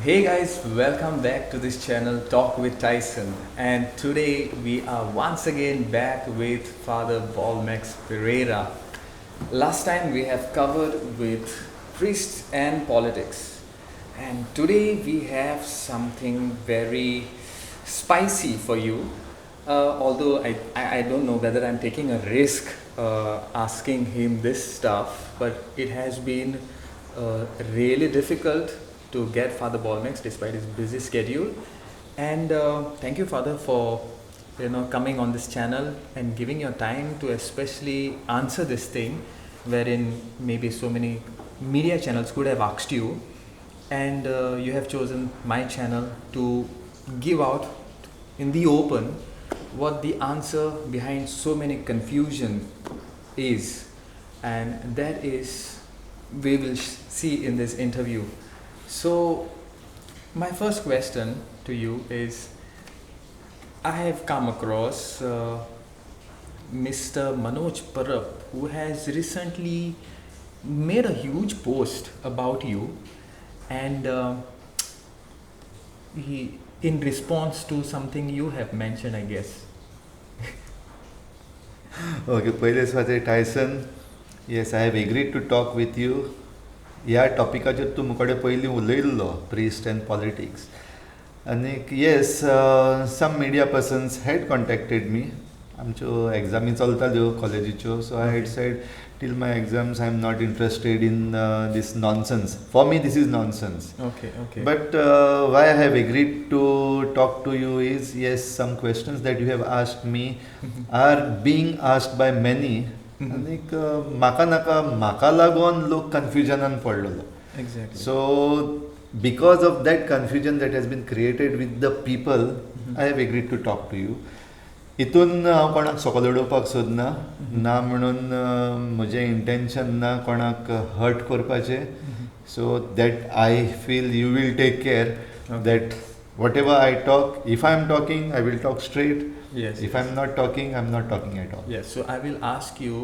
Hey guys, welcome back to this channel Talk with Tyson, and today we are once again back with Father Bolmax Pereira. Last time we have covered with priests and politics, and today we have something very spicy for you. Although I don't know whether I'm taking a risk asking him this stuff, but it has been really difficult to get Father Bolmax despite his busy schedule. And thank you, Father, for coming on this channel and giving your time to especially answer this thing, wherein maybe so many media channels could have asked you, and you have chosen my channel to give out in the open what the answer behind so many confusion is, and that is we will see in this interview. So my first question to you is, I have come across Mr. Manoj who has recently made a huge post about you, and he in response to something you have mentioned, I guess. Okay, पहिले स्वाते Tyson, yes, I have agreed to talk with you. ह्या टॉपिकाचेर तूं मुकोडे पयलीं उलयल्लो priest and politics. आनी yes, some media persons had contacted me. आमच्यो examinee चलताल्यो कॉलेजीच्यो, so I had said till my exams I am not interested in this nonsense. For me this is nonsense. Okay. But why I have agreed to talk to you is, yes, some questions that you have asked me are being asked by many. आनी म्हाका लागून लोक कन्फ्युजनान पडलेलो. Exactly. So because of that confusion that has been created with the people, I have agreed to talk to you. हितून हांव कोणाक सकयल उडोवपाक सोदना ना, म्हणून म्हजें इंटेंशन ना कोणाक हर्ट करपाचें. So that I feel you will take care that whatever I talk, if I am talking I will talk straight. Yes. If I'm not talking, I'm not talking at all. Yes, so I will ask you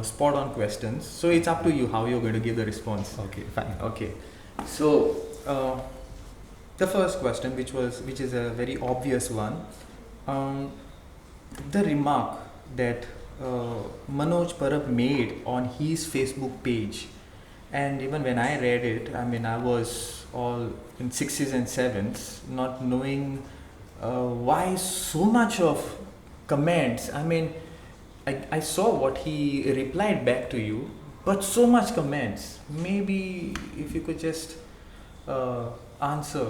spot on questions. So it's up to you how you're going to give the response. Okay, fine. Okay. So the first question, which is a very obvious one, the remark that Manoj Parab made on his Facebook page, and even when I read it, I mean, I was all in 6s and 7s, not knowing why so much of comments. I mean, I saw what he replied back to you, but so much comments. Maybe if you could just answer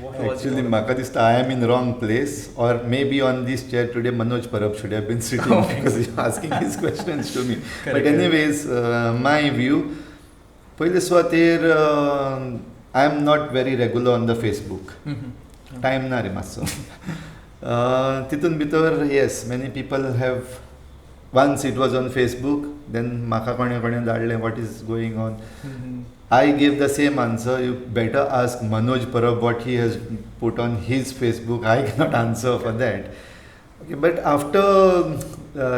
what was Actually, म्हाका दिसता I am in wrong place, or maybe on this chair today Manoj Parab should have been sitting because he's asking his questions to me. Correct, but anyways, my view, पहिले सुवातेर I am not very regular on the Facebook. Time ना रे मातसो. तितून भितर, yes, many people have, once it was on Facebook, then म्हाका कोणे धाडलें what is going on. I gave the same answer. You better ask Manoj Parab what he has put on his Facebook. I cannot answer for that. Okay, but after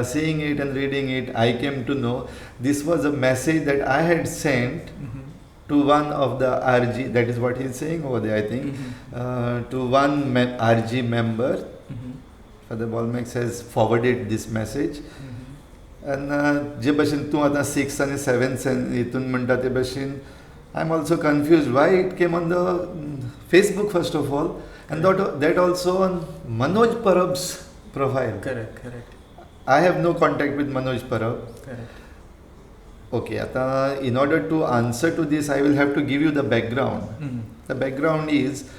seeing it and reading it, I came to know this was a message that I had sent to one of the RG, that is what he is saying over there, I think, to one RG member. Father Bolmax has forwarded this message. And जे भशेन तूं आतां 6th and 7th हितून म्हणटा ते भशेन I am also confused why it came on the Facebook first of all, and that also on Manoj Parab's profile. Correct. I have no contact with Manoj Parab. Correct. Okay, in order to answer to this, I will have to give you the background. The background is,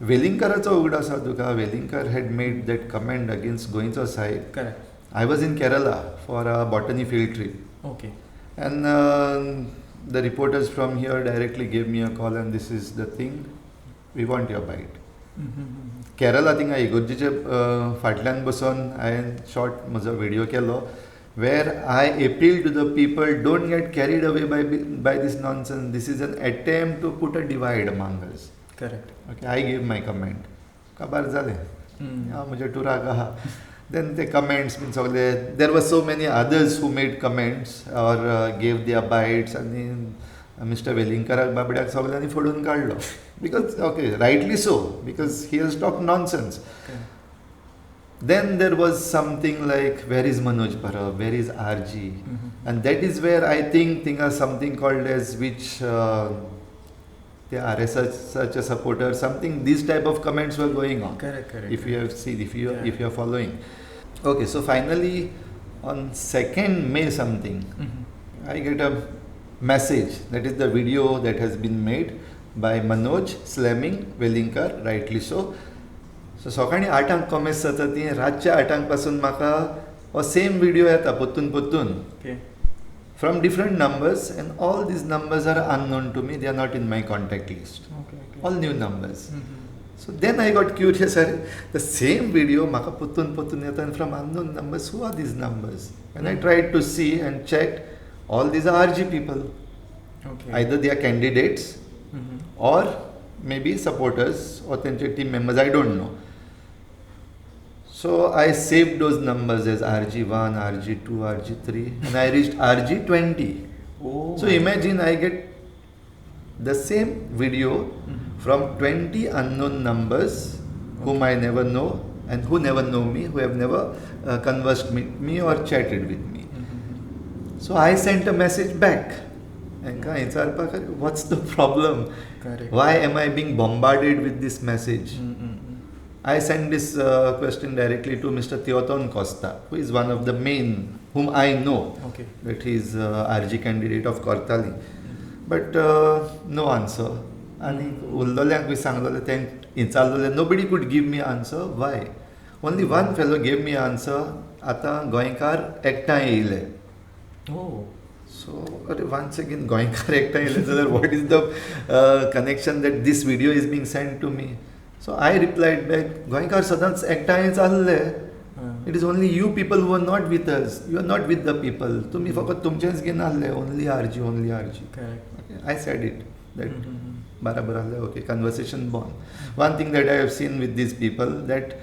Velinkaracho uguda asa tuka. Velinkar had made that comment against Goincho side. Correct. I was in Kerala for a botany field trip. Okay. And the reporters from here directly gave me a call, and this is the thing, we want your bite. Kerala थिंगा इगोर्जीचे फाटल्यान बसून हांवें short म्हजो video Kelo, where I appeal to the people, don't get carried away by this nonsense. This is an attempt to put a divide among us. Correct. Okay, I gave my comment. काबार जालें. म्हज्या टुराक आहा. Then the comments, there were so many others who made comments or gave their bites, and then mister वेलिंगकराक बाबड्याक सगळ्यांनी फोडून काडलो because okay rightly so because he has talk nonsense. Then there was something like, where is Manoj Parab, where is RG? And that is where I think something called as which the RSS such a supporter, something these type of comments were going on. Correct. If you have seen, if you are following. Okay, so finally on 2nd May something, I get a message that is the video that has been made by Manoj slamming Velinkar, rightly so. सो सकाळी 8 comments जाता ती रातच्या 8 पासून म्हाका हो same video येता पोत्तून from different numbers and all these numbers are unknown to me, they are not in my contact list, all new numbers. So then I got curious, अरे द सेम व्हिडिओ म्हाका पोत्तून येता आनी from unknown numbers, who are these numbers? And I tried to see and check, all these are RG people, either they are candidates or maybe supporters or team members, I don't know. So I saved those numbers as RG1, RG2, RG3 and I reached RG20. So imagine I get the same video from 20 unknown numbers whom I never know and who never know me, who have never conversed with me or chatted with me. So I sent a message back. What's the problem? Correct. Why am I being bombarded with this message? I sent this question directly to Mr. Theoton Costa, who is one of the main, whom I know, that he is RG candidate of Kortali. But no answer. And nobody could give me answer. Why? Only one fellow gave me answer. Ata Goinkar ekta yeile. So once again, Goinkar ekta yeile. What is the connection that this video is being sent to me? So I replied back, Goinkar sadans ekta challe. It is only you people who are not with us. You are not with the people. Tumi fakat tumchens gen alle. Only RG. Correct. Okay. I said it. That barabar alle. Okay. Conversation born. One thing that I have seen with these people, that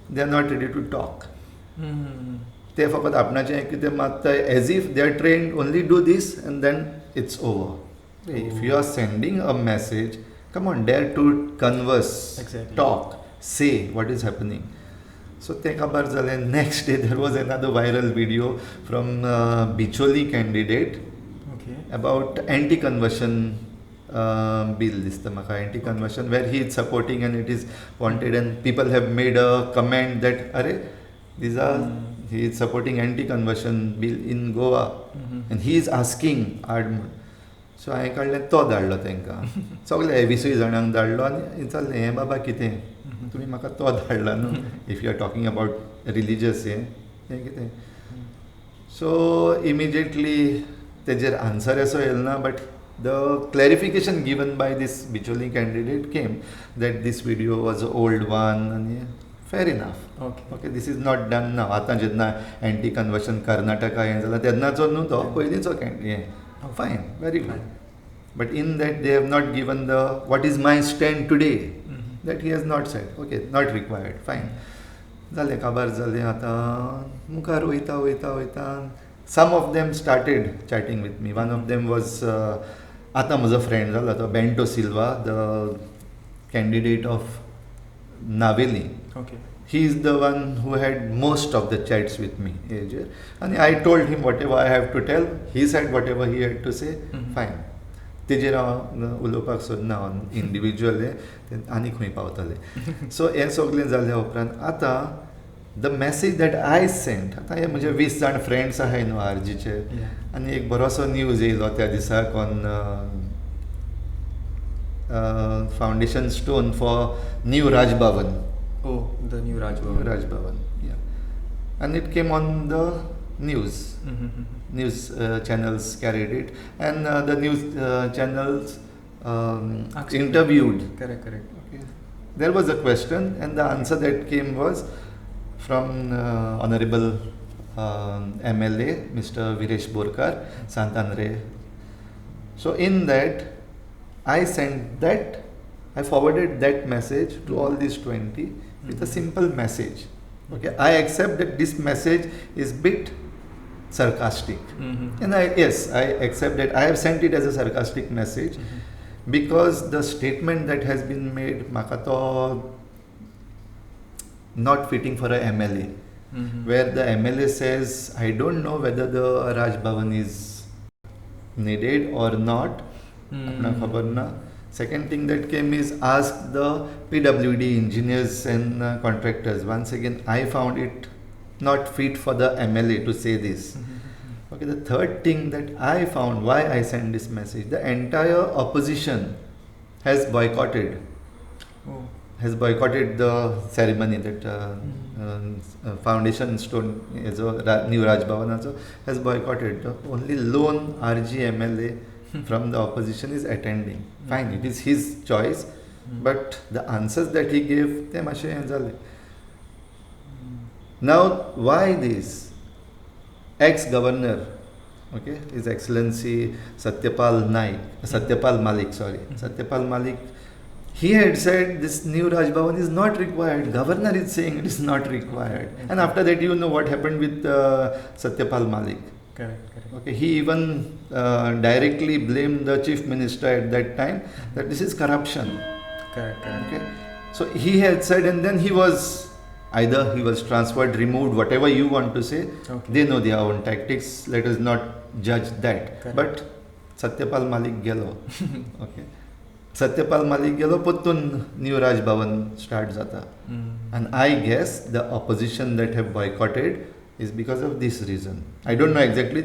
they are not ready to talk. They fakat apnache ki te matta as if they are trained, only do this and then it's over. If you are sending a message, come on, dare to converse, talk, say what is happening. So next day there was another viral video from Bicholi candidate about anti-conversion bill, anti-conversion, where he is supporting and it is wanted, and people have made a comment that he is supporting anti-conversion bill in Goa and he is asking Ardmund. सो हांवें काडलें तो धाडलो तांकां, सगळे 20 जाणांक धाडलो आनी चल्लें हें बाबा कितें तुमी म्हाका तो धाडला न्हू, if you are talking about religious हें कितें. सो इमिजिएटली तेजेर आन्सर असो येल ना, but the clarification given by this Bicholi candidate came that this video was a old one आनी fair enough. Okay this is not done now. आतां जेन्ना anti conversion Karnataka हें जालां तेन्नाचो न्हू तो, पयलींचो हें. Fine, very good. But in that they have not given the what is my stand today. That he has not said. Okay, not required. Fine. जालें काबार जालें. आतां मुखार वयता. Some of them started chatting with me. One of them was आतां म्हजो friend जालो तो bento Silva, the candidate of Naveli. He is the one who had most of the chats with me. And I told him whatever I have to tell. He said whatever he had to say. Fine. तेजेर हांव उलोवपाक सोदना individual आनी खंय पावतलें. सो हें सगलें जाल्या उपरांत आतां the message that I sent, आतां हे म्हजे 20 जाण फ्रेंड्स आहाय न्हू RGचे, आनी एक बरोसो न्यूज येयलो त्या दिसाक on foundation stone for new Raj Bhavan. The new Raj Bhavan, yeah. And it came on the news. News channels carried it, and the news channels interviewed. Correct. Okay. There was a question, and the answer that came was from Honorable MLA, Mr. Viresh Borkar, Santanre. So in that, I forwarded that message to all these 20 with a simple message. Okay, I accept that this message is bit sarcastic. Mm-hmm. And I accept that. I have sent it as a sarcastic message because the statement that has been made, Makato, not fitting for a MLA. Where the MLA says, I don't know whether the Raj Bhavan is needed or not. Apna khabar na. Second thing that came is ask the PWD engineers and contractors. Once again, I found it not fit for the MLA to say this. Okay, the third thing that I found why I sent this message, the entire opposition has boycotted. Oh. Has boycotted the ceremony that foundation stone is a new Raj Bhavan also has boycotted. The only lone RG MLA from the opposition is attending. Fine, it is his choice, but the answers that he gave, they must be. Now, why this? Ex-governor, okay, His Excellency Satyapal Malik, he had said this new Raj Bhavan is not required. Governor is saying it is not required. And after that, you know what happened with Satyapal Malik. Correct. Okay, he even directly blamed the chief minister at that time that this is corruption. Correct. Okay, so he had said, and then he was either he was transferred, removed, whatever you want to say. Okay. They know their own tactics. Let us not judge that. Correct. But Satyapal Malik gelo. Okay. Satyapal Malik gelo puttun new Raj Bhavan start jata. And I guess the opposition that have boycotted is because of this reason. I don't know exactly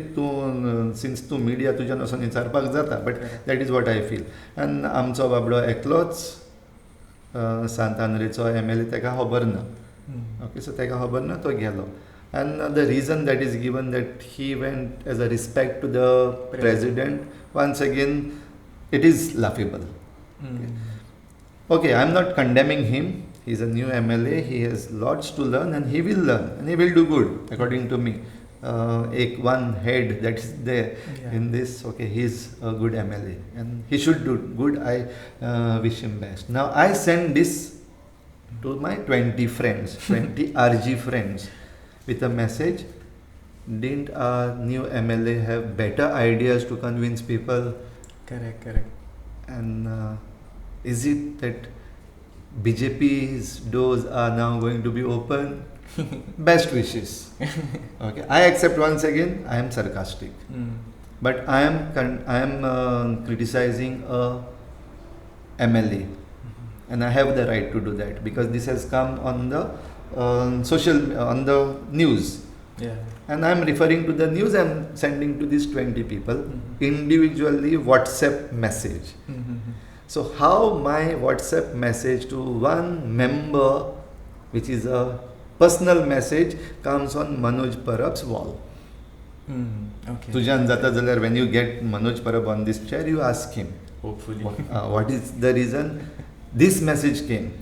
since to media tujan असो विचारपाक जाता, but that is what I feel. And आमचो बाबडो एकलोच सांतांद्रेचो MLA तेका खबर ना. Okay, so तेका खबर ना तो गेलो. And the reason that is given that he went as a respect to the president, once again, it is laughable. Okay, I am not condemning him. He is a new MLA. He has lots to learn, and he will learn, and he will do good, according to me. One head that is there in this. Okay, he is a good MLA, and he should do good. I wish him best. Now I send this to my 20 friends, 20 RG friends, with a message. Didn't our new MLA have better ideas to convince people? Correct. And is it that BJP's doors are now going to be open? Best wishes. Okay, I accept once again. I am sarcastic, but I am criticizing a MLA, and I have the right to do that because this has come on the on the news. Yeah. And I am referring to the news. I am sending to these 20 people individually WhatsApp message. So how my WhatsApp message to one member, which is a personal message, comes on Manoj Parab's wall. Okay. Tujan jata jalar, when you get Manoj Parab on this chair, you ask him. Hopefully. What is the reason this message came?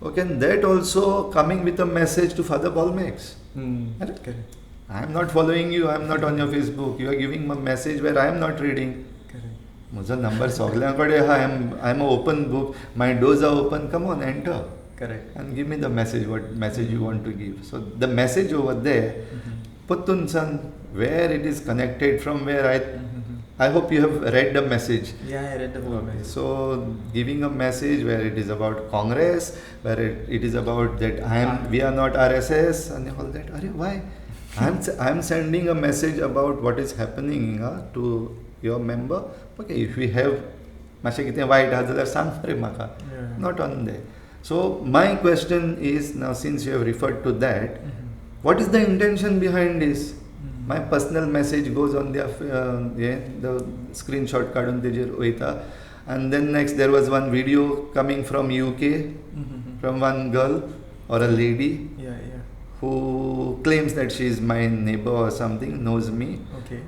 Okay, and that also coming with a message to Father Bolmax. Correct. I am not following you, I am not on your Facebook. You are giving a message where I am not reading. Muja number सगळ्यांकडे I am an open book. My doors are open. Come on, enter. Correct. And give me the message. What message you want to give? So the message over there, Puttun san, where it is connected from, where I hope you have read the message. Yeah, I read the whole message. So giving a message where it is about Congress, where it is about that we are not RSS and all that. Arey, why? I am sending a message about what is happening to your member. Okay, if we have मातशें कितें वायट आहा जाल्यार सांग रे म्हाका. Not on there. So my question is now, since you have referred to that, what is the intention behind this? My personal message goes on the screenshot काडून तेजेर वयता, and then next there was one video coming from UK from one girl or a lady who claims that she is my neighbor or something, knows me. Okay.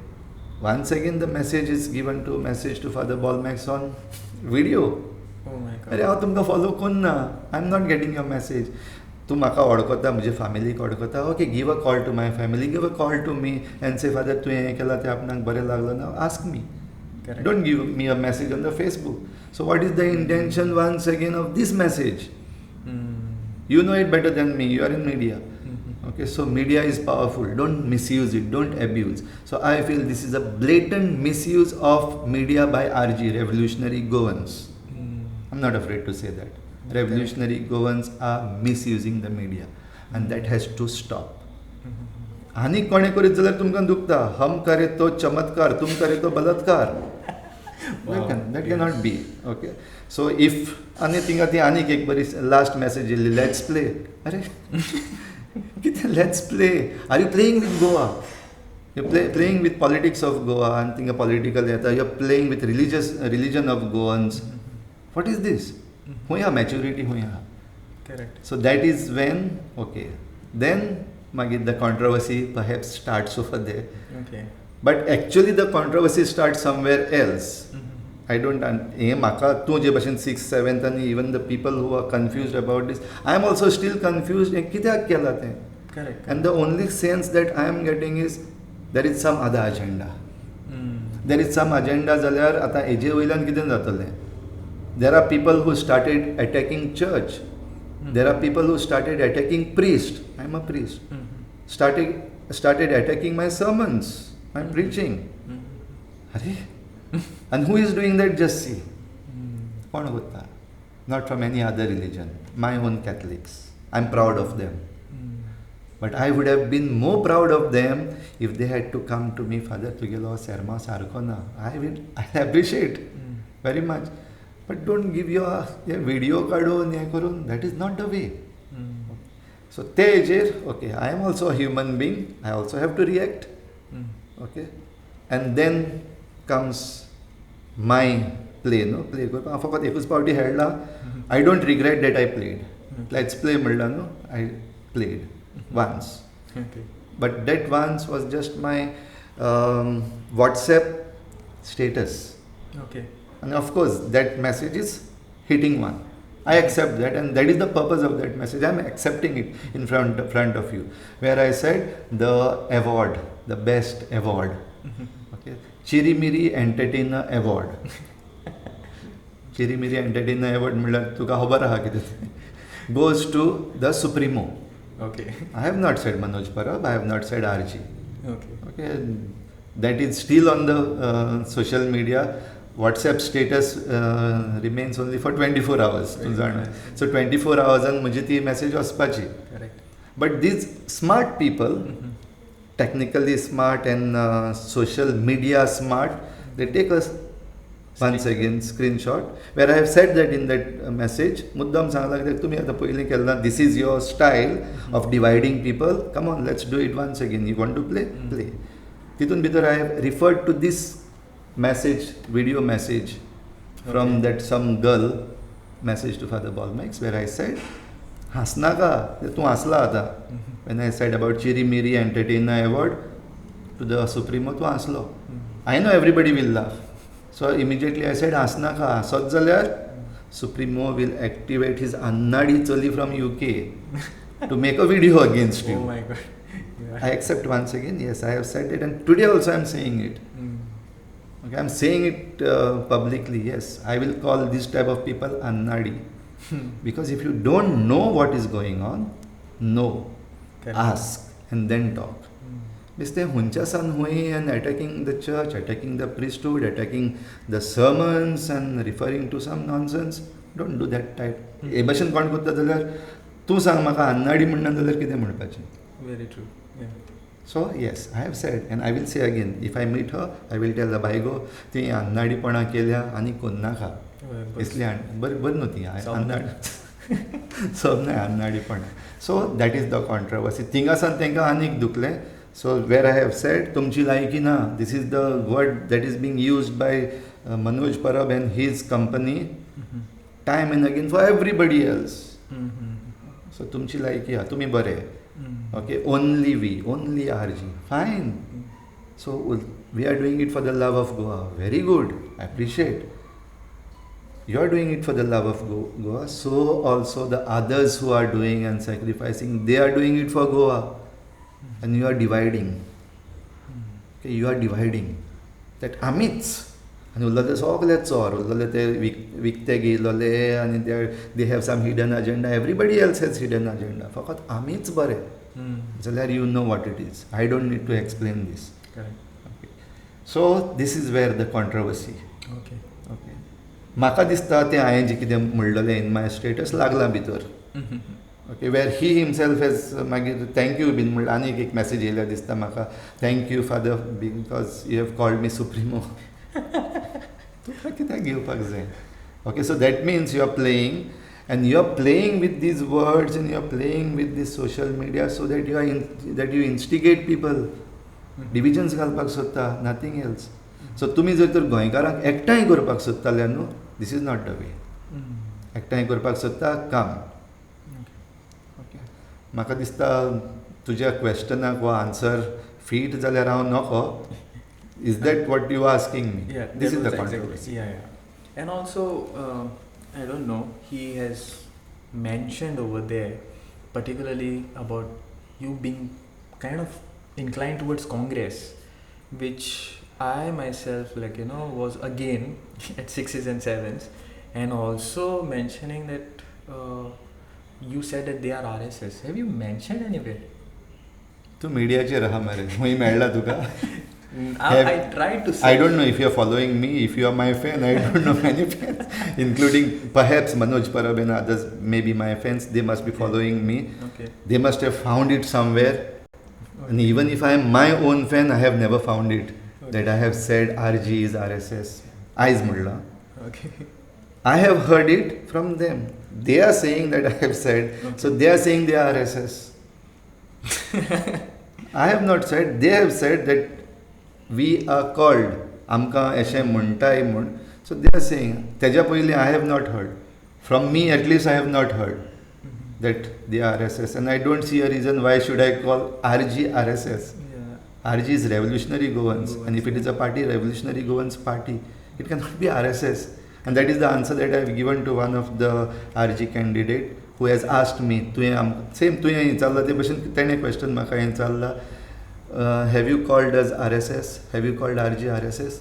Once again the message is given to Father Bolmax on video. Oh my God. अरे हांव तुमकां follow करना. I am not getting your message. तूं म्हाका वळखता, म्हजे फॅमिलीक वळखता. Okay, give a call to my family, give a call to me and say father तुवें हें केलां तें आपणाक बरें लागलं ना, ask me. Don't give me a message on the Facebook. So what is the intention once again of this message? You know it better than me, you are in media. Okay, so media is powerful. Don't misuse it. Don't abuse. So I feel this is a blatant misuse of media by RG, revolutionary Goans. I'm not afraid to say that. Revolutionary Goans are misusing the media, and that has to stop. आनी कोणे करीत जाल्यार तुमकां दुखता. हम करे तो चमत्कार, तुम करे तो बलात्कार. That cannot be. Okay. So if आनी थिंगा ती आनीक एक बरी लास्ट मॅसेज येयल्ली, लेट्स प्ले. अरे कितें let's play? Are you playing with Goa? You playing with politics of Goa आनी थिंगा पॉलिटिकल येता. You are playing with religion of Goans. What is this? Who ya maturity who ya? Correct. So that is when, okay, then the controversy perhaps starts over there. Okay. But actually the controversy starts somewhere else. I don't, tu je bashin 6th, 7th and even the people who are confused about this, I am also still confused. Correct. And the only sense that I am getting is there is some other agenda. There is some agenda जाल्यार आता हेजे वयल्यान कितें जातलें? There are people who started attacking church. There are people who started attacking priest. I'm a priest. Started attacking my sermons. I'm preaching. And who is doing that? Just see. Kaun hota? Not from any other religion. My own Catholics. I'm proud of them. But I would have been more proud of them if they had to come to me, Father, tugelo serma sarko na. I appreciate very much. But don't give your video kadon, that is not the way. So okay, I am also a human being. I also have to react. Okay, and then comes my play. No play. I don't regret that I played. Let's play, no. I played once. Okay. But that once was just my WhatsApp status. Okay. And of course, that message is hitting one. I accept that, and that is the purpose of that message. I am accepting it in front of you. Where I said the award, the best award. Okay, Chirimiri Entertainer Award. Chirimiri Entertainer Award म्हळ्यार तुका खबर आहा कितें goes to the Supremo. Okay. I have not said Manoj Parab. I have not said RG. Okay. Okay, that is still on the social media. WhatsApp status remains only for 24 hours. Right. So 24 hours and mujhe ti message waspachi. Correct. But these smart people, technically smart and social media smart, they take us once again screenshot where I have said that in that message. Muddam sangla ki tumi ata payli kelna. This is your style of dividing people. Come on, let's do it once again. You want to play? Play. Titun bhitar I have referred to this message, video message from that some girl message to Father Bolmax where I said, Hasna ka, tu hasla ata. When I said about Chirimiri Entertainer Award to the Supremo, tu haslo. I know everybody will laugh. So immediately I said, Hasna ka, hasot jalyar, Supremo will activate his Annadi Choli from UK to make a video against you. Oh my God. Yeah. I accept once again, yes, I have said it, and today also I am saying it. Okay, I am saying it publicly, yes. I will call this type of people Annadi. Because if you don't know what is going on, know, ask, and then talk. Mr. Hunchasan Hui and attacking the church, attacking the priesthood, attacking the sermons and referring to some nonsense. Don't do that type. Ebashan कोण करता जाल्यार तूं सांग म्हाका अन्नाडी म्हणना जाल्यार कितें म्हणपाचें. Very true. Yeah. So yes, I have said, and I will say again, if I meet her, I will tell her, बायगो ती अन्नाडीपणा केल्या आनी कोण नाका. इसलिए बरी न्हू ती अन्नाडी. सब नाही अन्नाडीपणा. So that is the controversy. थिंगासान तेंकां आनीक दुखलें. So where I have said, तुमची लायकी ना, this is the word that is being used by Manoj Parab and his company time and again for everybody else. So तुमची लायकी हा, तुम्ही बरे. Okay, only we, only RG. Fine. So we are doing it for the love of Goa. Very good. I appreciate. You are doing it for the love of Goa. So also the others who are doing and sacrificing, they are doing it for Goa. And you are dividing. Okay, you are dividing. That amit's. And ullale sogle tsor, ullale te vikte gilole, and they have some hidden agenda. Everybody else has hidden agenda. Fakat amit's bare. जाल्यार you know what it is. I don't need to explain this. Correct. Okay. So this is where the controversy. Okay. Okay. म्हाका दिसता तें हांवें जें कितें म्हणलेलें in my status लागलां भितर. Okay, where he himself has मागीर thank you बीन म्हणलें आनी एक message येयल्या दिसता म्हाका thank you father because you have called me supremo. तुका कित्याक घेवपाक जाय? Okay, so that means you are playing and you are playing with these words and you are playing with this social media so that you are that you instigate people. Divisions घालपाक सोदता, nothing else. So तुमी जर तर गोंयकारांक एकठांय करपाक सोदताले न्हू, this is not the way. एकठांय करपाक सोदता, come. म्हाका दिसता तुज्या क्वेश्चनाक हो आन्सर फीट जाल्यार हांव नको. Is that what you are asking me? Yeah, this is the exactly. controversy. Yeah. And also, I don't know, he has mentioned over there, particularly about you being kind of inclined towards Congress, which I myself, was again at 6s and 7s, and also mentioning that you said that they are RSS. Have you mentioned anywhere? तूं मिडियाचेर आहा मरे, हूंय मेळ्ळा तुका? I tried to say. I don't know if you are following me, if you are my fan, I don't know many fans, including perhaps Manoj and others may be my fans, they must be following me. Okay. They must have found it somewhere. Okay. And even if I am my own fan, I have never found it. Okay. That I have said RG is RSS. Eyes Mulla. Okay. I have heard it from them. They are saying that I have said, okay. So they are saying they are RSS. I have not said, they have said that we are called amka अशें म्हणटाय म्हूण. So they are saying, तेज्या पयलीं I have not heard. From me at least I have not heard that they are RSS, and I don't see a reason why should I call RG RSS. Yeah. RG is Revolutionary Goans, and if it is a party, Revolutionary Goans party, it cannot be RSS. And that is the answer that I have given to one of the RG candidate who has asked me, same तुवें विचारला ते भशेन तेणें question म्हाका विचारला, have you called us RSS? Have you called RG RSS?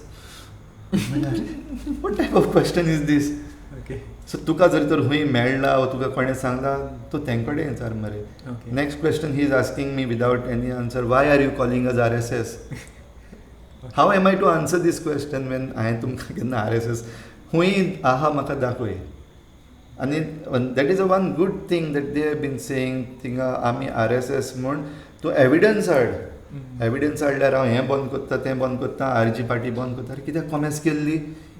What type of question is this? Okay. So तुका जर तर हूंय मेळ्ळा वा तुका कोणें सांगला तो तेंकडे विचार मरे. Okay. Next question he is asking me without any answer, why are you calling us RSS? Okay. How am I to answer this question when हांवें तुमकां केन्ना RSS हूंय आहा म्हाका दाखय. And that is a one good thing that they have been saying, थिंगा आमी RSS म्हूण तूं एविडन्स हाड. एविडन्स हाडल्यार हांव हें बंद कोत्ता तें बंद कोत्ता RG पार्टी बंद कोत्ता. कित्याक कॉमेंट्स केल्ली?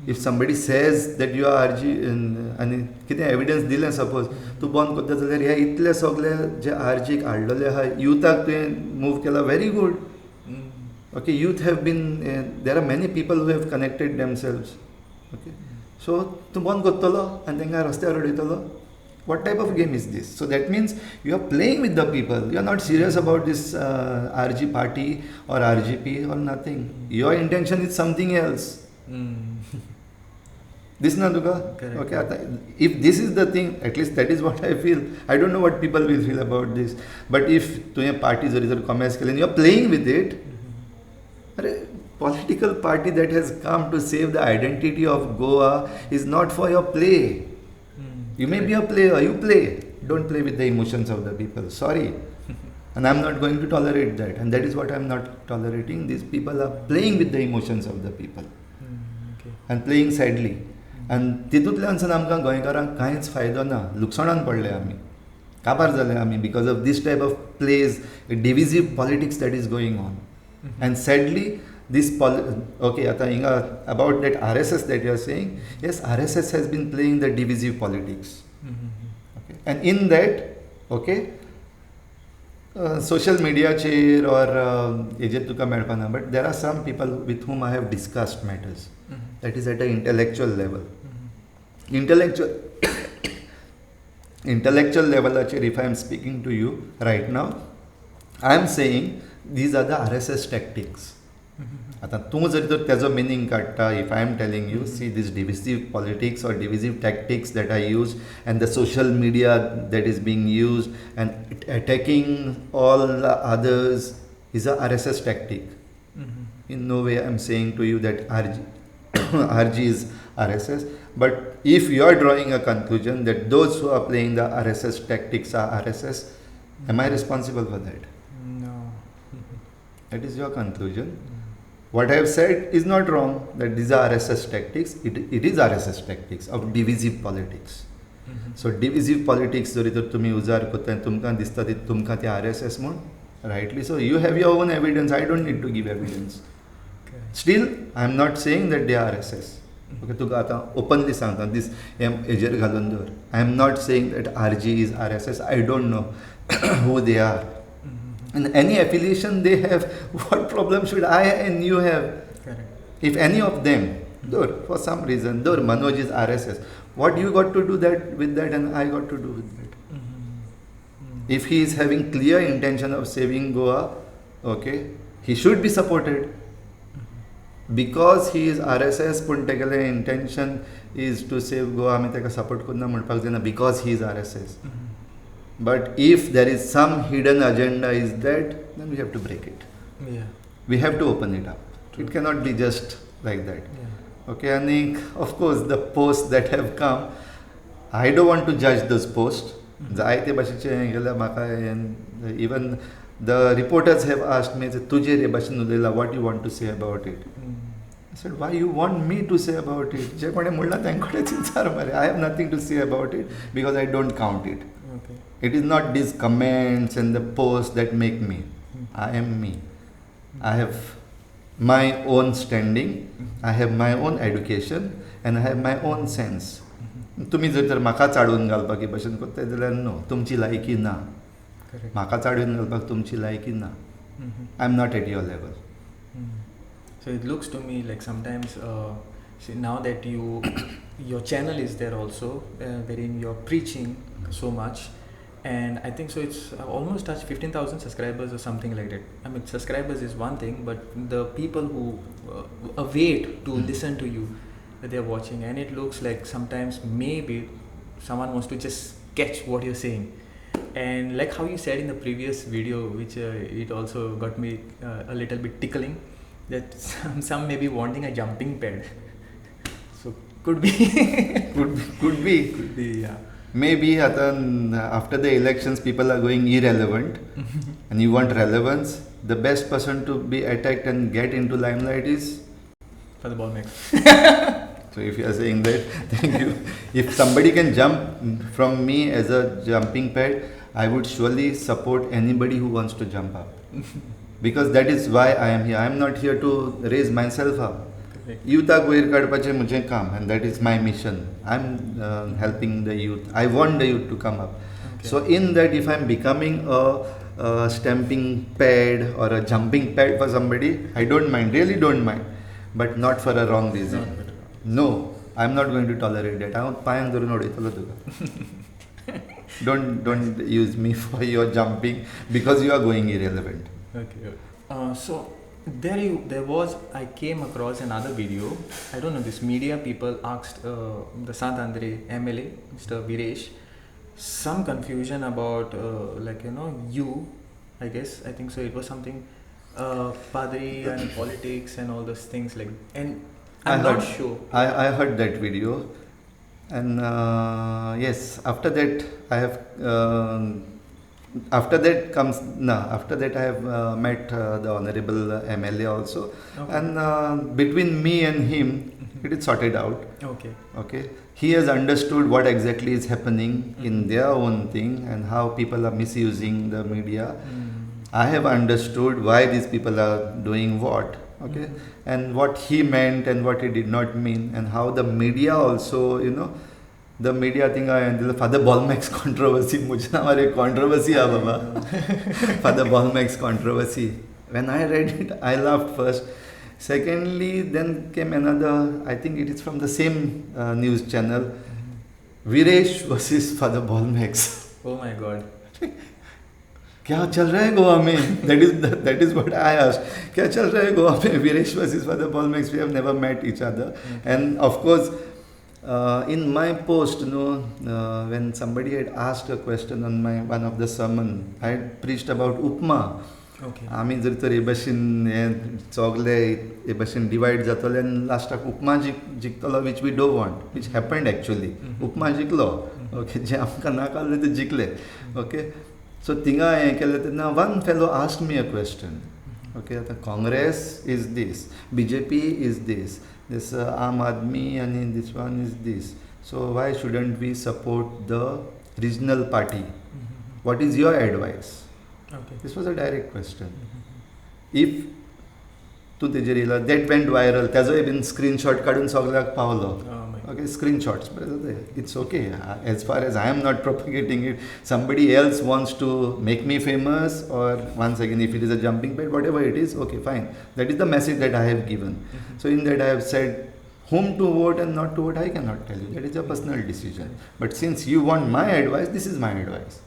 If somebody says that you are RG आनी कितें एविडन्स दिलें सपोज तूं बंद कोत्ता जाल्यार हे इतले सगळे जे RGक हाडलेले आहा युथाक तुवें मूव केला, very good. Okay, youth have been, there are many people who have connected themselves. Okay. So तूं बंद कोत्तलो आनी तांकां रस्त्यार उडयतलो. What type of game is this? So that means you are playing with the people. You are not serious about this RG party or RGP or nothing. Your intention is something else. This na tuka? Okay, if this is the thing, at least that is what I feel. I don't know what people will feel about this. But if तुझे party जरी comments केले, you are playing with it. Political party that has come to save the identity of Goa is not for your play. You may be a player, you play. Don't play with the emotions of the people. Sorry. And I'm not going to tolerate that. And that is what I'm not tolerating. These people are playing with the emotions of the people. Okay. And playing sadly. And तितूंतल्यानसून आमकां गोंयकारांक कांयच फायदो ना. लुकसाणान पडले आमी. काबार जाले आमी because of this type of plays, divisive politics that is going on. And sadly, this okay, about that RSS that you are saying, yes, RSS has been playing the divisive politics. Okay. And in that, okay, social media chair or ejet tuka melpana, but there are some people with whom I have discussed matters. That is at an intellectual level. Intellectual level, if I am speaking to you right now, I am saying these are the RSS tactics. आता तूं जर तर तेजो meaning काडटा, if I am telling you, see this divisive politics or divisive tactics that I use and the social media that is being used and attacking all the others is a RSS tactic. In no way I am saying to you that RG is RSS, but if you are drawing a conclusion that those who are playing the RSS tactics are RSS, Am I responsible for that? No. That is your conclusion. What I have said is not wrong, that these are RSS tactics. It is RSS tactics of divisive politics. So divisive politics जरी तर तुम्ही उजार करता तुमकां दिसता ती तुमकां ते RSS म्हूण rightly so you have your own evidence. I don't need to give evidence. Still I am not saying that they are RSS. Okay, तुका आतां openly सांगता this हेजेर घालून दवर. I am not saying that RG is RSS. I don't know who they are. And any affiliation they have, what problem should I and you have? Correct. If any of them, for some reason, Manoj is RSS, what you got to do that with that and I got to do with that? If he is having clear intention of saving Goa, okay, he should be supported. Because he is RSS, पण तेगेले intention is to save Goa, आमी तेका support करना म्हणपाक जायना because he is RSS. But if there is some hidden agenda is that, then we have to break it. Yeah. We have to open it up. True. It cannot be just like that. Yeah. Okay, and of course the posts that have come, I don't want to judge those posts. जायते भाशेचे गेल्या म्हाका even the reporters have asked me, तुजे रे भाशेन उलयला, what you want to say about it? I said, why you want me to say about it? जे कोणे म्हणला तांकडेच विचार मरे. I have nothing to say about it because I don't count it. Okay. It is not these comments and the posts that make me. I am me. I have my own standing, I have my own education, and I have my own sense. तुम्ही जर तर म्हाका चाडून घालपाक भाशेन करता जाल्यार no, तुमची लायकी ना. म्हाका चाडून घालपाक तुमची लायकी ना. I am not at your level. So it looks to me like sometimes see, now that your channel is there also, wherein you're preaching so much, and I think so it's almost touched 15,000 subscribers or something like that. I mean, subscribers is one thing, but the people who await to listen to you, they're watching, and it looks like sometimes maybe someone wants to just catch what you're saying. And like how you said in the previous video, which it also got me a little bit tickling, that some may be wanting a jumping pad. So could be. could be. Could be, yeah. Maybe after the elections people are going irrelevant and you want relevance. The best person to be attacked and get into limelight is Father Bolmax. So if you are saying that, thank you. If somebody can jump from me as a jumping pad, I would surely support anybody who wants to jump up. Because that is why I am here. I am not here to raise myself up. Youthak वयर काडपाचें म्हजें काम, and that is my mission. I am helping the youth. I want the youth to come up. Okay. So in that, if I am becoming a stamping pad or a jumping pad for somebody, I don't mind, really don't mind, but not for a wrong reason. No, I am not going to tolerate that. I am पायांक धरून उडयतलो तुका. Don't use me for your jumping because you are going irrelevant. Okay. So I came across another video. I don't know, this media people asked the Sant Andre MLA, Mr. Viresh, some confusion about you, I guess. I think so. It was something Padri and politics and all those things like. And I'm not sure. I heard that video, and yes, after that I have. After that I have met the Honorable MLA also, okay. And between me and him, it is sorted out. Okay. He has understood what exactly is happening in their own thing and how people are misusing the media. I have understood why these people are doing what. Okay, and what he meant and what he did not mean, and how the media also, the media thing, Father Bolmax controversy, मुझे ना हमारे controversy uh Baba. Father Bolmax controversy. When I read it, I laughed first. Secondly, then came another, I think it is from the same news channel, Viresh versus Father Bolmax. Oh my God. क्या चल रहा है गोवा में? That is what I asked. क्या चल रहा है गोवा में? Viresh versus Father Bolmax. We have never met each other, and of course. In my post, when somebody had asked a question on one of the sermon, I had preached about upma. Okay. आमी जर तर हे भाशेन चोगले हे भाशेन divide जातले आनी लास्टाक उपमा जिखतलो which we don't want, which happened actually. Upma जिखलो, okay, जे आमकां नाका आसलें ते जिखले, okay. So tinga हें केलें तेन्ना one fellow asked me a question. Okay, आता Congress is this, BJP is this, this Aam Aadmi and this one is this. So why shouldn't we support the regional party? What is your advice? Okay. This was a direct question. If तूं तेजेर येयला that went viral, ताजोय been screenshot काडून सगळ्याक पावलो. Oh my. Okay, screenshots, but it's okay. As far as I am not propagating it, somebody else wants to make me famous, or once again, if it is a jumping pad, whatever it is, okay, fine. That is the message that I have given. So in that I have said whom to vote and not to vote, I cannot tell you. That is a personal decision. But since you want my advice, this is my advice.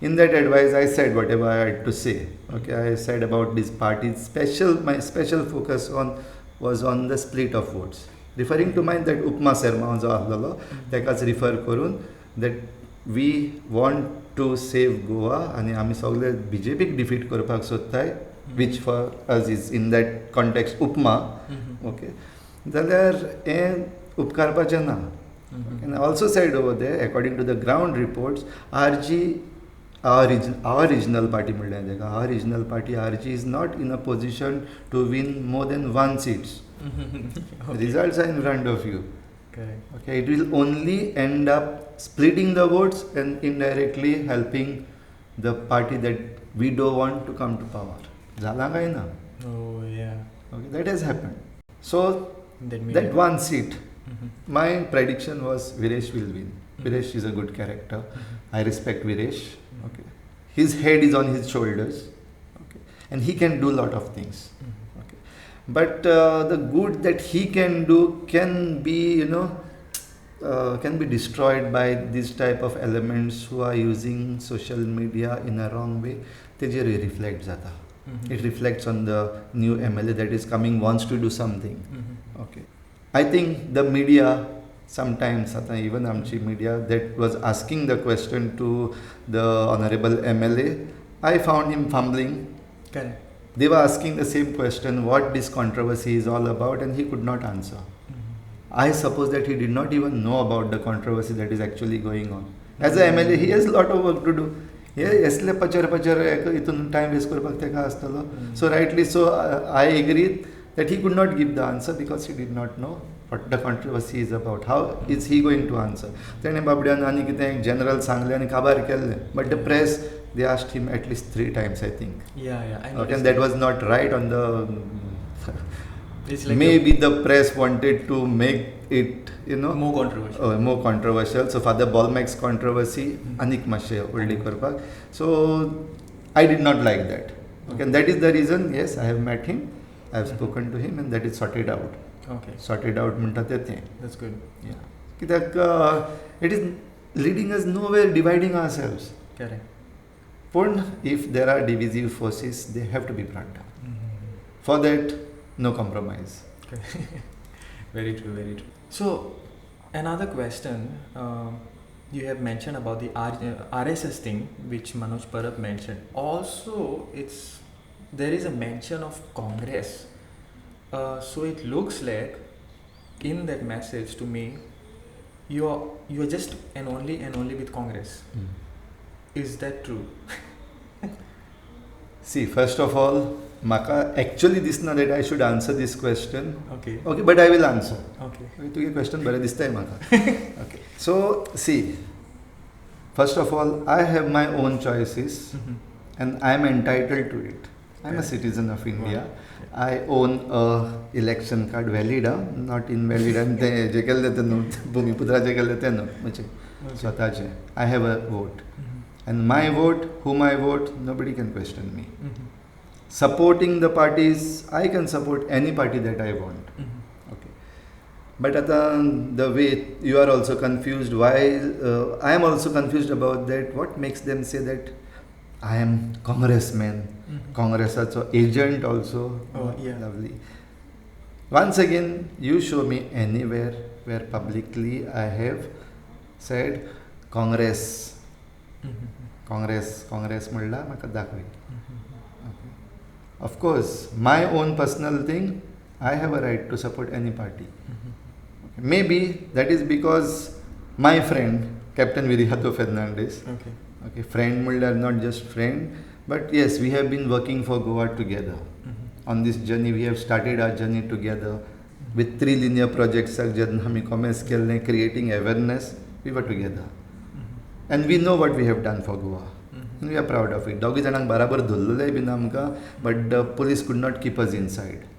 In that advice, I said whatever I had to say. Okay, I said about this party's my special focus was on the split of votes. Referring to my that Upma Serma जो आसलेलो तेकाच refer करून that we want to save Goa आनी आमी सगळे BJPक defeat करपाक सोदताय, which for us is in that context Upma. Okay, जाल्यार हें उपकारपाचें ना. And I also said over there, according to the ground reports, RG, our regional party, our regional party RG is not in a position to win more than 1 seat. Okay. Results are in front of you. Okay, it will only end up splitting the votes and indirectly helping the party that we don't want to come to power. Zala kai na? Oh yeah. Okay, that has happened. So that 1 seat. My prediction was Viresh will win. Viresh is a good character. I respect Viresh. Okay, his head is on his shoulders. Okay, and he can do a lot of things. Okay, but the good that he can do can be, can be destroyed by this type of elements who are using social media in a wrong way. Tejer reflects that. It reflects on the new MLA that is coming, wants to do something. Okay. I think the media sometimes, even Amchi media, that was asking the question to the honorable MLA, I found him fumbling. Correct. They were asking the same question, what this controversy is all about, and he could not answer. I suppose that he did not even know about the controversy that is actually going on. As a MLA, he has a lot of work to do. Esle pachar itun time waste करपाक तेका आसतलो. So rightly so, I agree that he could not give the answer because he did not know what the controversy is about. How is he going to answer? तेणे बाबड्यान आनी कितें general सांगलें आनी काबार केल्लें. But the press, they asked him at least 3 times, I think. Yeah. Okay, and that was not right on the... It's like maybe the press wanted to make it, more controversial. More controversial. So for the Bolmax controversy, anik mashe uldi korpak. So I did not like that. Okay, and that is the reason. Yes, I have met him. I have spoken to him, and that is sorted out. Okay. Sorted out म्हणटा तें. That's good. Yeah. कित्याक it is leading us nowhere, dividing ourselves. Correct. But if there are divisive forces, they have to be brought down. For that, no compromise. Very true, very true. So, another question, you have mentioned about the RSS thing, which Manoj Parab mentioned. Also, there is a mention of Congress. So it looks like in that message to me, you are just and only with Congress. Is that true? See, first of all, Maka, actually this na that I should answer this question. Okay. Okay, but I will answer. Okay. To your question, but this time, Maka. Okay. So, see, first of all, I have my own choices, and I am entitled to it. I am a citizen of India. I own a election card, valid, not invalid. And je kelle tenu, Bhumiputra je kelle tenu, swatache. I have a vote, and my vote, whom I vote, nobody can question me. Supporting the parties, I can support any party that I want. Okay. But the way you are also confused, why I am also confused about that. What makes them say that I am congressman, Congress also agent also? Oh, yeah. Lovely. Once again, you show me anywhere where publicly I have said Congress, Congress म्हणला म्हाका दाखय. Of course, my own personal thing, I have a right to support any party. Maybe that is because my friend, Captain Virijato Fernandez, Okay, friend म्हणल्यार not just friend, but yes, we have been working for Goa together. On this journey, we have started our journey together with 3 linear projects. जेन्ना आमी commence केल्लें, creating awareness, we were together. And we know what we have done for Goa. And we are proud of it. दोगी जाणांक बराबर धरलेलें been आमकां, but the police could not keep us inside.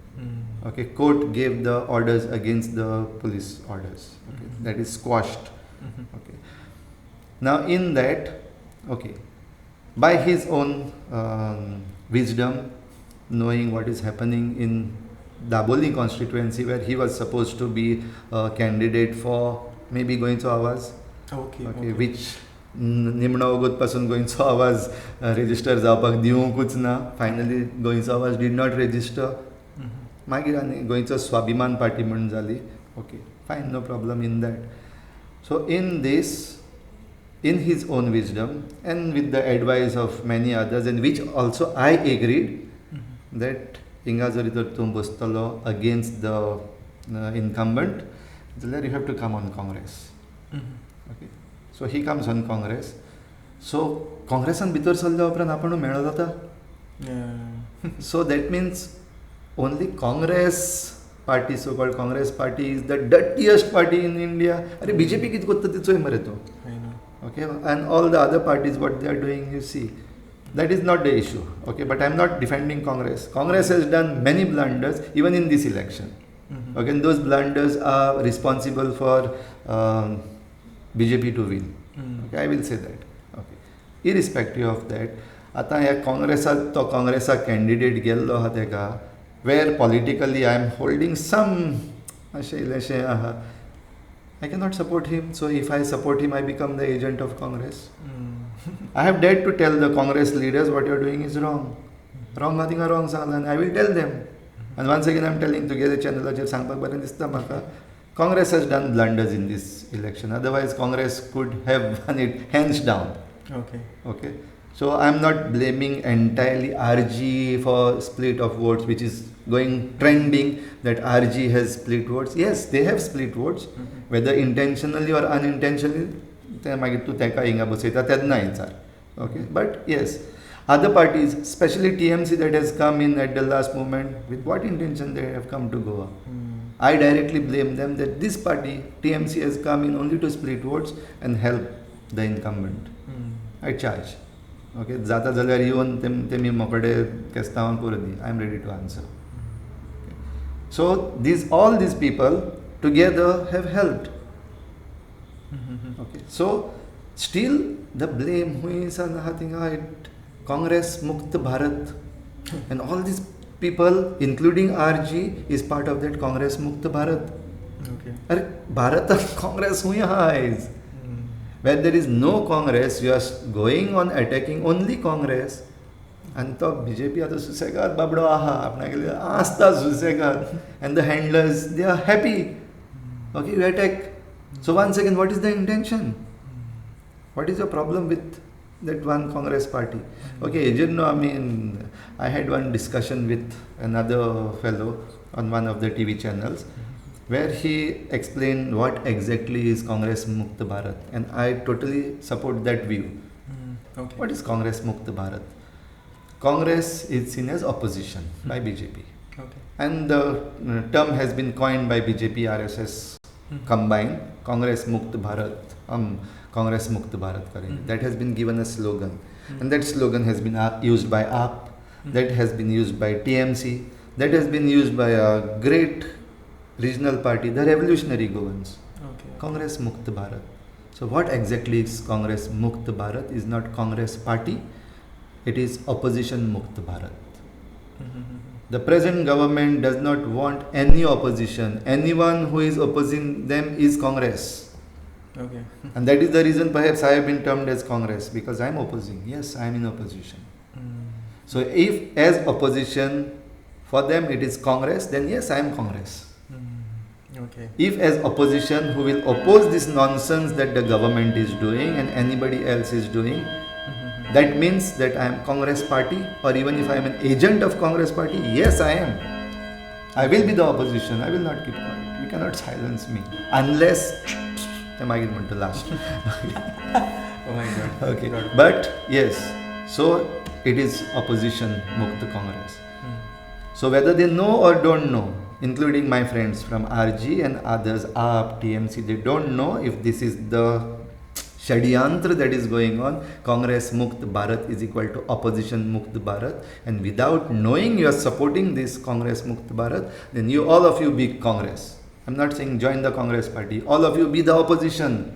Okay, court gave the orders against the police orders. Okay, that is squashed. Okay. Now in that, okay, by his own wisdom, knowing what is happening in Daboli constituency, where he was supposed to be a candidate for maybe गोंयचो आवाज, okay, which निमणो वगत पासून गोंयचो आवाज register जावपाक दिवंकूच ना. Finally गोंयचो आवाज did not register. मागीर आनी गोंयचो स्वाभिमान पार्टी म्हणून जाली. Okay, fine, no problem in that. So in this, in his own wisdom and with the advice of many others, and which also I agreed, that hinga jari तर तूं बसतलो against the incumbent, then you have to come on Congress. Okay, so he comes on Congress. So Congressan भितर सरल्या उपरांत आपूण मेळो जाता. So that means only Congress party, so-called Congress party, is the dirtiest party in India. अरे BJP कितें करता ते चोय मरे तो. Okay, and all the other parties, what they are doing, you see, that is not the issue. Okay, but I am not defending Congress. Congress has done many blunders even in this election. Okay, and those blunders are responsible for BJP to win. Okay, I will say that. Okay, irrespective of that, आता ह्या काँग्रेसाक तो काँग्रेसा candidate गेल्लो आहा तेका, where politically I am holding some अशें इल्लेशें आहा. I cannot support him, so if I support him, I become the agent of Congress. I have dared to tell the Congress leaders what you are doing is wrong. Wrong nothing wrong Sangla, and I will tell them. And once again I am telling together channelaचेर सांगपाक बरें दिसता म्हाका, Congress has done blunders in this election. Otherwise Congress could have won it hands down. Okay. So I am not blaming entirely RG for split of votes, which is going trending, that RG has split votes. Yes, they have split votes, whether intentionally or unintentionally. Okay, but yes, other parties, especially TMC that has come in at the last moment, with what intention they have come to Goa? I directly blame them that this party, TMC, has come in only to split votes and help the incumbent. I charge. Okay, जाता जाल्यार येवन तेमी मोकळे केस्तांवां करूं दी. I am ready to answer. Okay. So all these people together have helped. Okay, so still the blame who is on it, Congress Mukt Bharat, and all these people, including RG, is part of that Congress Mukt Bharat. Okay, Bharat Congress who is. Where there is no Congress, you are going on attacking only Congress. And तो BJP आता सुसेगाद बाबडो आहा, आपणा गेले आस्ता सुसेगाद, and the handlers, they are happy. Okay, you attack. So once again, what is the intention? What is your problem with that one Congress party? Okay, you know, I mean, I had one discussion with another fellow on one of the TV channels, where he explained what exactly is Congress Mukt Bharat, and I totally support that view. Okay. What is Congress Mukt Bharat? Congress is seen as opposition by BJP. Okay. And the term has been coined by BJP, RSS combined, Congress Mukt Bharat, Congress Mukt Bharat करेंगे. That has been given a slogan, and that slogan has been used by AAP, that has been used by TMC, that has been used by a great regional party, the revolutionary Goans. Okay. Congress Mukt Bharat. So what exactly is Congress Mukt Bharat? Is not Congress party, it is opposition Mukt Bharat. The present government does not want any opposition. Anyone who is opposing them is Congress. Okay. And that is the reason perhaps I have been termed as Congress, because I am opposing. Yes, I am in opposition. So if as opposition for them it is Congress, then yes, I am Congress. Okay. If as opposition who will oppose this nonsense that the government is doing and anybody else is doing, that means that I am Congress party, or even if I am an agent of Congress party, yes I am. I will be the opposition. I will not keep quiet. You cannot silence me unless I'm argument to last. my God. Okay, God. but yes, so it is opposition Mukt Congress. So whether they know or don't know, including my friends from RG and others, AAP, TMC, they don't know if this is the Shadyantra that is going on. Congress Mukt Bharat is equal to opposition Mukt Bharat, and without knowing you are supporting this Congress Mukt Bharat, then you all of you be Congress. I'm not saying join the Congress party. All of you be the opposition.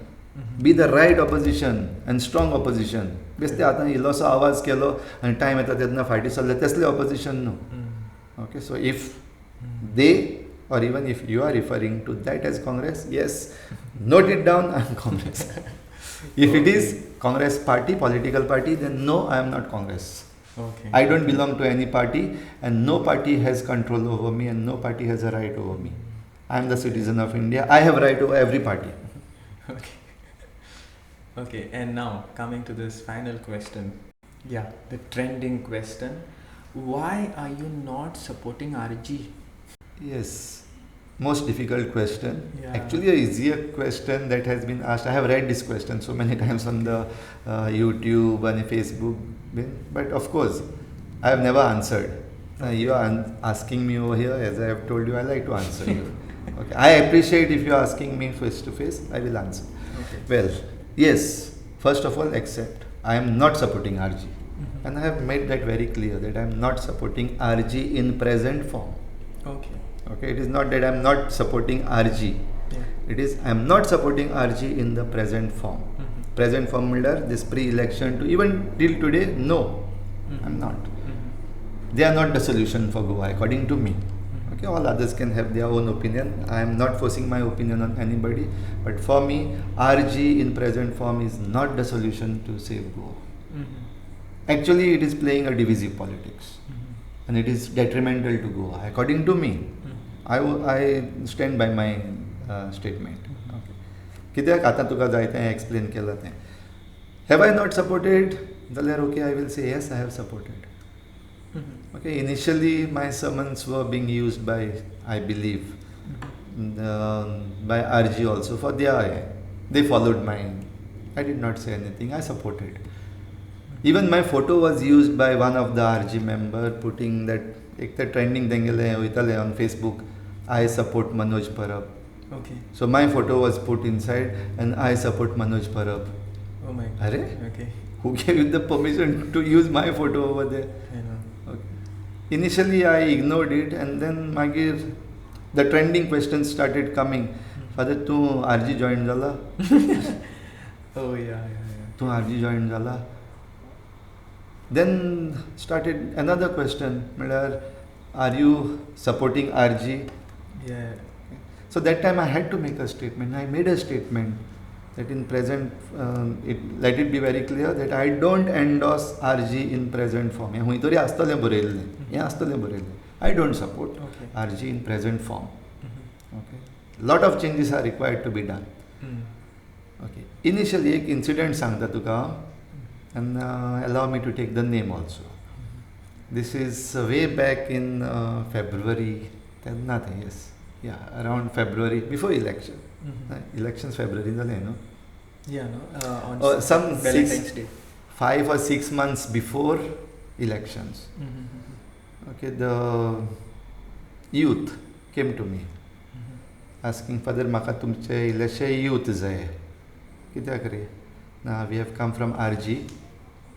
Be the right opposition and strong opposition. बेस्ते आता इल्लोसो आवाज केलो आनी time येता तेन्ना फाटी सरले तसले opposition न्हू. Okay, so if they or even if you are referring to that as Congress, yes, note it down, I am Congress. If it is Congress party, political party, then no, I am not Congress. Okay. I don't belong to any party, and no party has control over me, and no party has a right over me. I am the citizen of India. I have right over every party. Okay. Okay, and now coming to this final question. Yeah, the trending question. Why are you not supporting RG? Yes, most difficult question. Yeah. Actually, a easier question that has been asked. I have read this question so many times on the YouTube and Facebook, but of course, I have never answered. You are asking me over here, as I have told you, I like to answer you. Okay. I appreciate if you are asking me face to face, I will answer. Okay. Well, yes, first of all, accept. I am not supporting RG. And I have made that very clear that I am not supporting RG in present form. Okay. Okay, it is not that I am not supporting RG. Yeah. It is I am not supporting RG in the present form. Present form means this pre-election to even till today, no, I am not. They are not the solution for Goa according to me. Okay, all others can have their own opinion. I am not forcing my opinion on anybody. But for me, RG in present form is not the solution to save Goa. Actually, it is playing a divisive politics, and it is detrimental to Goa. According to me, I stand by my statement. Okay. कित्याक आतां तुका जायतें explain केलां तें. Have I not supported? जाल्यार okay, I will say yes, I have supported. Okay, initially my sermons were being used by, I believe, by RG also for they followed mine. I did not say anything, I supported. Even my photo was used by one of the RG member putting that trending on Facebook. I support Manoj Parab. Okay. So my photo was put inside and I support Manoj Parab. Oh my God. Okay. Who gave you the permission to use my photo over there? I know. Okay. Initially I ignored it and then the trending questions started coming. Father, tu RG joined zala? Oh yeah. Tu RG joined zala? Then started another question, are you supporting RG? Yeah. So that time I had to make a statement. I made a statement that in present, let it be very clear that I don't endorse RG in present form. I don't support RG in present form. Okay. Lot of changes are required to be done. Okay. Initially, एक incident सांगता तुका. And allow me to take the name also. This is way back in February, around February, before election. Elections February, no? Yeah, no. On some Valentine's Day. 5 or 6 months before elections. Okay, the youth came to me asking, Father, maka tumche ilashe youth zaye. Kitya kare? Now we have come from RG,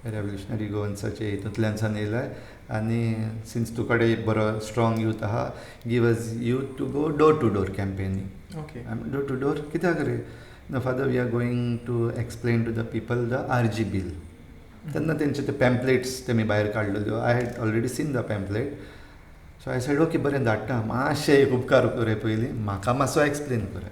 Revolutionary Goansaचे हितूंतल्यान येयलाय आनी since तुकडे बरो strong youth आहा, give us youth to go door to door campaigning. Okay. Door to door कित्याक रे? No, Father, we are going to explain to the people the RG bill. तेन्ना तेंचे ते pamphlets तेमी भायर काडलेल्यो. I had already seen the pamphlet. So I said, okay, बरें धाडटा. मातशें एक उपकार कर रे पयलीं, म्हाका मातसो explain कर.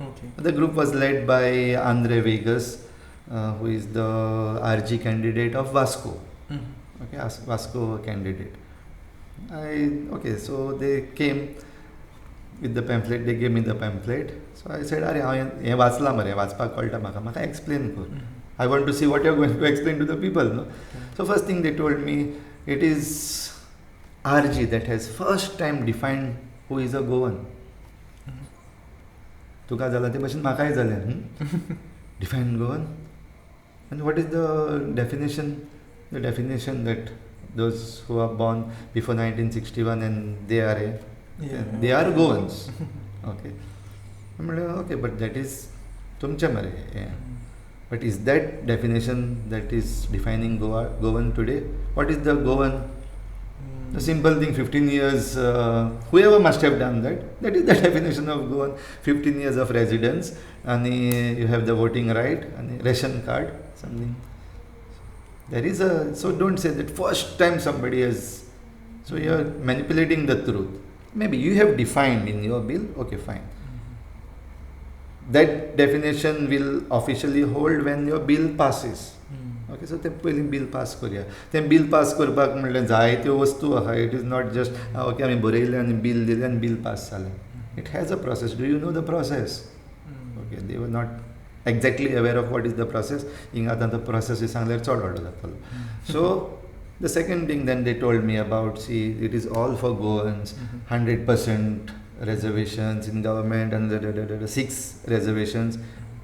Okay. The group was led by Andre Vegas, who is the RG candidate of Vasco. Okay, Vasco candidate. So they came with the pamphlet, they gave me the pamphlet. So I said, हे वाचला मरे, वाचपाक कळटा म्हाका explain कर. I want to see what you are going to explain to the people. No? So first thing they told me, it is RG that has first time defined who is a Goan. तुका जालां ते भशेन म्हाकाय जालें. Define Goan? And what is the definition? The definition that those who are born before 1961 and they are they are Goans. Okay. I'm like, okay, but that is tumcha mare. Yeah. But is that definition that is defining Goan today? What is the Goan? The simple thing, 15 years, whoever must have done that, that is the definition of Goan. 15 years of residence, and you have the voting right, and ration card, something. There is so don't say that first time somebody has, so you are manipulating the truth. Maybe you have defined in your bill, okay, fine. That definition will officially hold when your bill passes. Okay, so ते पयलीं bill pass करूया. तें bill pass करपाक म्हणल्यार जायत्यो वस्तू आहा. It is not just okay आमी बरयलें आनी bill दिलें आनी bill pass जालें. It has a process. Do you know the process? Okay, they were not exactly aware of what is the process. हिंगा आतां the process is सांगल्यार चड व्हडलो जातलो. So the second thing then they told me about, see, it is all for Goans, 100% reservations in government, and 6 reservations,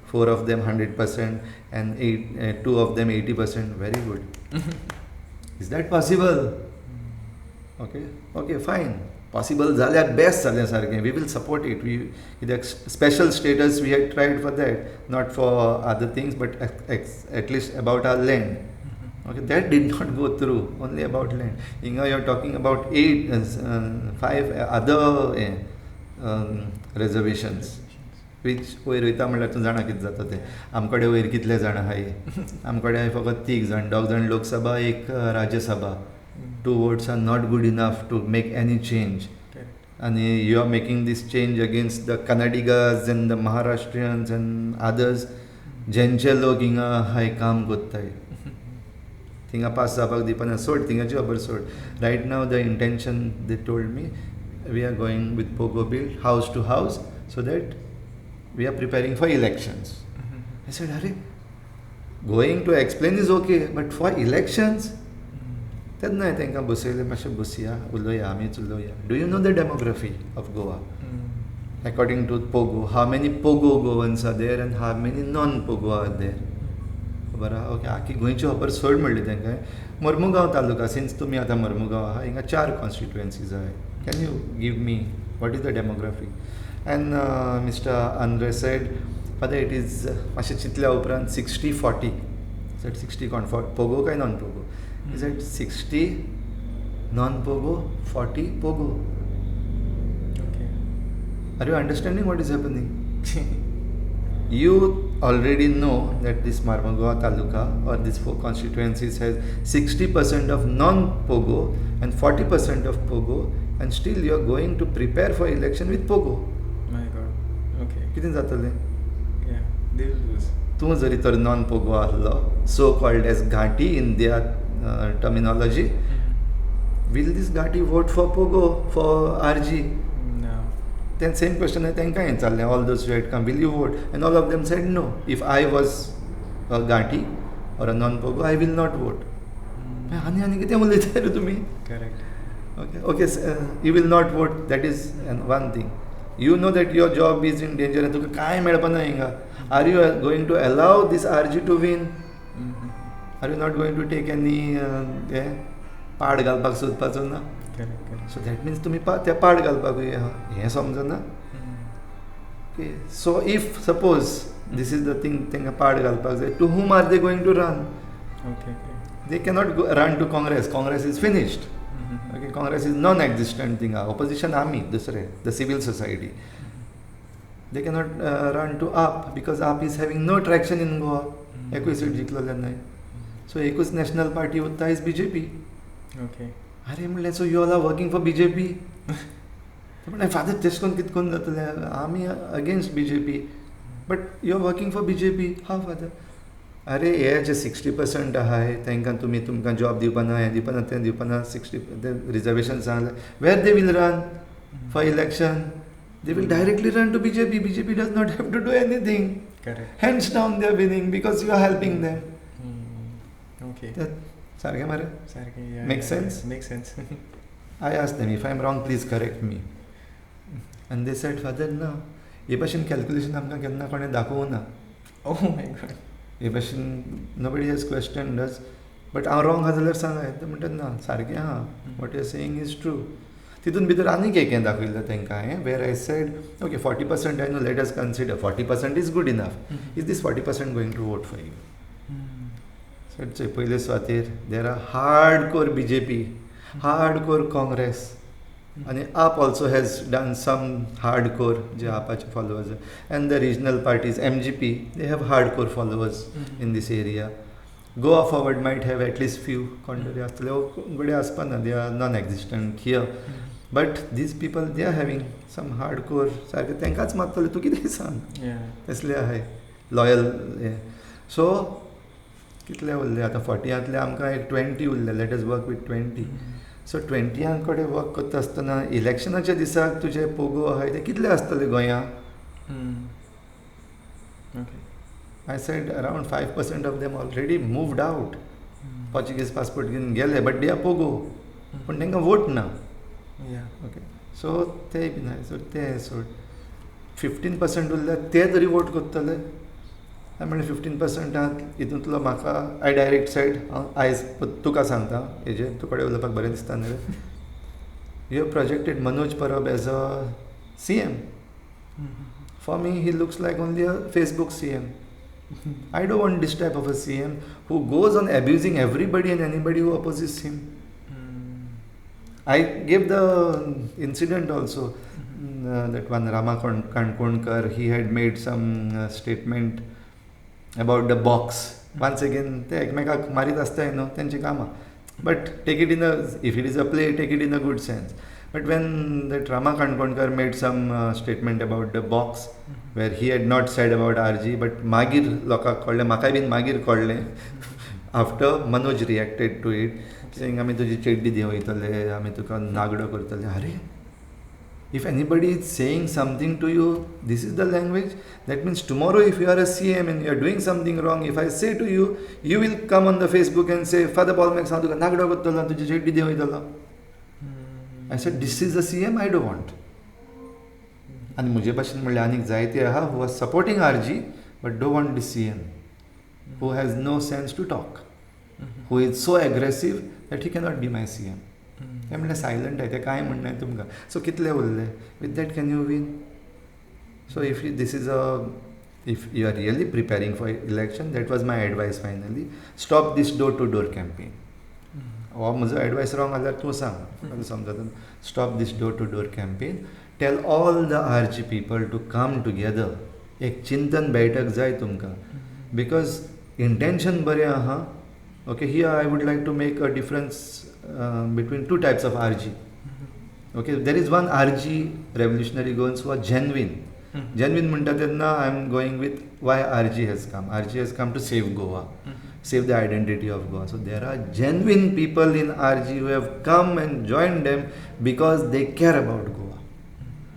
4 of them 100% and 2 of them 80%. Very good. Is that possible? Okay, fine. Possible जाल्यार best जालें सारकें. We will support it. We special status we had tried for that, not for other things, but at least about our land. Okay, that did not go through. Only about land. Inga, you're talking about 5 other reservations. Which वयर वयता म्हणल्यार तूं जाणा कितें जाता तें. आमकडे वयर कितले जाण आहाय. आमकडे फकत 3 जाण, 2 जाण Lok Sabha, 1 Rajya Sabha. 2 votes are not good enough to make any change. And you are making this change against the Kannadigas and the Maharashtrians and others. जेंचे लोक हिंगा हाय काम कोत्ताय. थिंगा पास जावपाक दिवपाना सोड, थिंगा जॉबर सोड. Right now the intention, they told me, we are going with Pogo bill house to house so that we are preparing for elections. I said, Hare, going to explain is okay, but for elections? Then I think do you know the demography of Goa? According to Pogo, how many Pogo Goans are there and how many non-Pogo are there? Okay, आखी गोंयची खबर सोड म्हणली तांकां. Mormugao taluka, since तुमी आतां मर्मुगांव आहा, हिंगा 4 कॉन्स्टिट्युएन्सीज आहाय. Can you give me what is the demography? And Mr. Andre said, Father, it is मातशें चिंतल्या उपरांत 60-40. I said 60 Pogo काय non-Pogo? He said 60 non-Pogo, 40 Pogo. Okay. Are you understanding what is happening? You already know that this Marmagaon Taluka or these 4 constituencies has 60% of non-Pogo and 40% of Pogo, and still you are going to prepare for election with Pogo. My God. Okay. कितें जातलें? Yeah, they will lose. तूं जरी तर non-Pogo आहलो, so called as Ghati in their terminology, will this Ghati vote for Pogo, for RG? Then same question I think all those who had come, will you vote? And all of them said no. If I was a Ghati or a non-Pogo, I will not vote. Correct. Okay, you will not vote. That is one thing. You know that your job is in danger. Are you going to allow this RG to win? Are you not going to take any पाड घालपाक सोदपाचो ना? So that means तुम्ही त्या पाड घालपाक हें समजना. Okay, so if suppose this is the thing तांकां पाड घालपाक जाय, to whom are they going to run? Okay. They cannot run to Congress. Congress is finished. Okay, Congress is non-existent thing. Opposition आमी दुसरे, the civil society. They cannot run to AAP because AAP is having no traction in Goa. एकूय seat जिखलेले नाय. So एकूच national party उत्ता is BJP. Okay. अरे म्हणलें, so you all are working for BJP? म्हणलें, father तेश कोन कित कोन जातलें? आमी against BJP. But you are working for BJP. How, father? अरे हे जे 60% आहाय, तांकां तुमकां जॉब दिवपाना, हें दिवपाना, तें दिवपाना, 60 रिजर्वेशन सांगलें. Where they will run for election? They will directly run to BJP. BJP does not have to do anything. Correct. Hands down they are winning because you are helping them. Okay. Sarge mare? Yeah, Makes sense? Yeah, makes sense. I asked them, if I am wrong, please correct me. And they said, Father, no. हे भाशेन calculation आमकां केन्ना कोणें दाखोवं ना. Oh my God. हे भाशेन nobody has questioned us. But हांव wrong आहा जाल्यार सांगाय ते म्हणटात ना सारकें आहा, what you are saying is true. तितून भितर आनीक एक हें दाखयल्लें तांकां हांवें, where I said okay 40% I know, let us consider 40% is good enough. Is this 40% going to vote for you? So पयले सुवातेर there are hard core BJP, hard core Congress, and AAP also has done some hardcore je AAPache followers, and the regional parties MGP, they have hardcore followers in this area. Goa Forward might have at least few contrary astale gode aspana, they are non-existent here, but these people they are having some hardcore sarke tankach matale tu kidey sang tesle ahay loyal. So कितले उरले आतां 40 आमकां एक 20 उरले, let us work with 20. सो 20 कडेन work करता आसतना इलेक्शनाच्या दिसाक तुजे पोगो आहाय ते कितले आसतले गोंया? I said around 5% of them already moved out, Portuguese passport घेवन गेले, बट दे आर पोगो, पूण तांकां वोट ना. ओके, सो ते बीन आहाय. सो ते सोड 15% उरले ते तरी वोट करतले. हांवें म्हणलें 15% आहात हितूंतलो म्हाका, आय डायरेक्ट सेड आयज तुका सांगता हेजेर तूं कडेन उलोवपाक बरें दिसता न्ही, you have projected Manoj Parab as a CM. For me he looks like only a Facebook CM. I don't want this type of a CM who goes on abusing everybody and anybody who opposes him. I gave the incident also, that one Rama Kankonkar, he had made some statement about the box. Once again, ते एकमेकाक मारीत आसताय न्हू, तेंची कामां. But take it in a, if it is a play, take it in a good sense. But when that Rama Kankonkar made some statement about the box, where he had not said about RG, but मागीर लोकांक कळ्ळें, म्हाकाय been मागीर कळ्ळें, after Manoj reacted to it, saying आमी तुजी चेड्डी देंवयतले, आमी तुका नागडो करतले. अरे, if anybody is saying something to you, this is the language. That means tomorrow if you are a CM and you are doing something wrong, if I say to you, you will come on the Facebook and say, Father Bolmax, हांव तुका नागडो करतलो, तुजी चेड्डी देंवयतलो. I said, this is a CM I don't want. आनी म्हजे भाशेन म्हणलें आनीक जायते आहा who are supporting RG but don't want this CM, who has no sense to talk, who is so aggressive that he cannot be my CM. ते म्हणलें silent आहे, ते कांय म्हणनाय तुमकां. सो कितले उरले? With that can you win? So if this is if you are really preparing for election, that was my advice finally. Stop this door-to-door campaign. हो म्हजो एडवायस रॉंग जाल्यार तूं सांग, समजता? Stop this door-to-door campaign. Tell all the RG people to come together. एक चिंतन बैठक जाय तुमकां, because intention बरें आहा. Okay, here I would like to make a difference between two types of RG. Okay, there is one RG revolutionary goals who are genuine. Genuine म्हणटा तेन्ना I am going with why RG has come. RG has come to save Goa, save the identity of Goa. So there are genuine people in RG who have come and joined them because they care about Goa.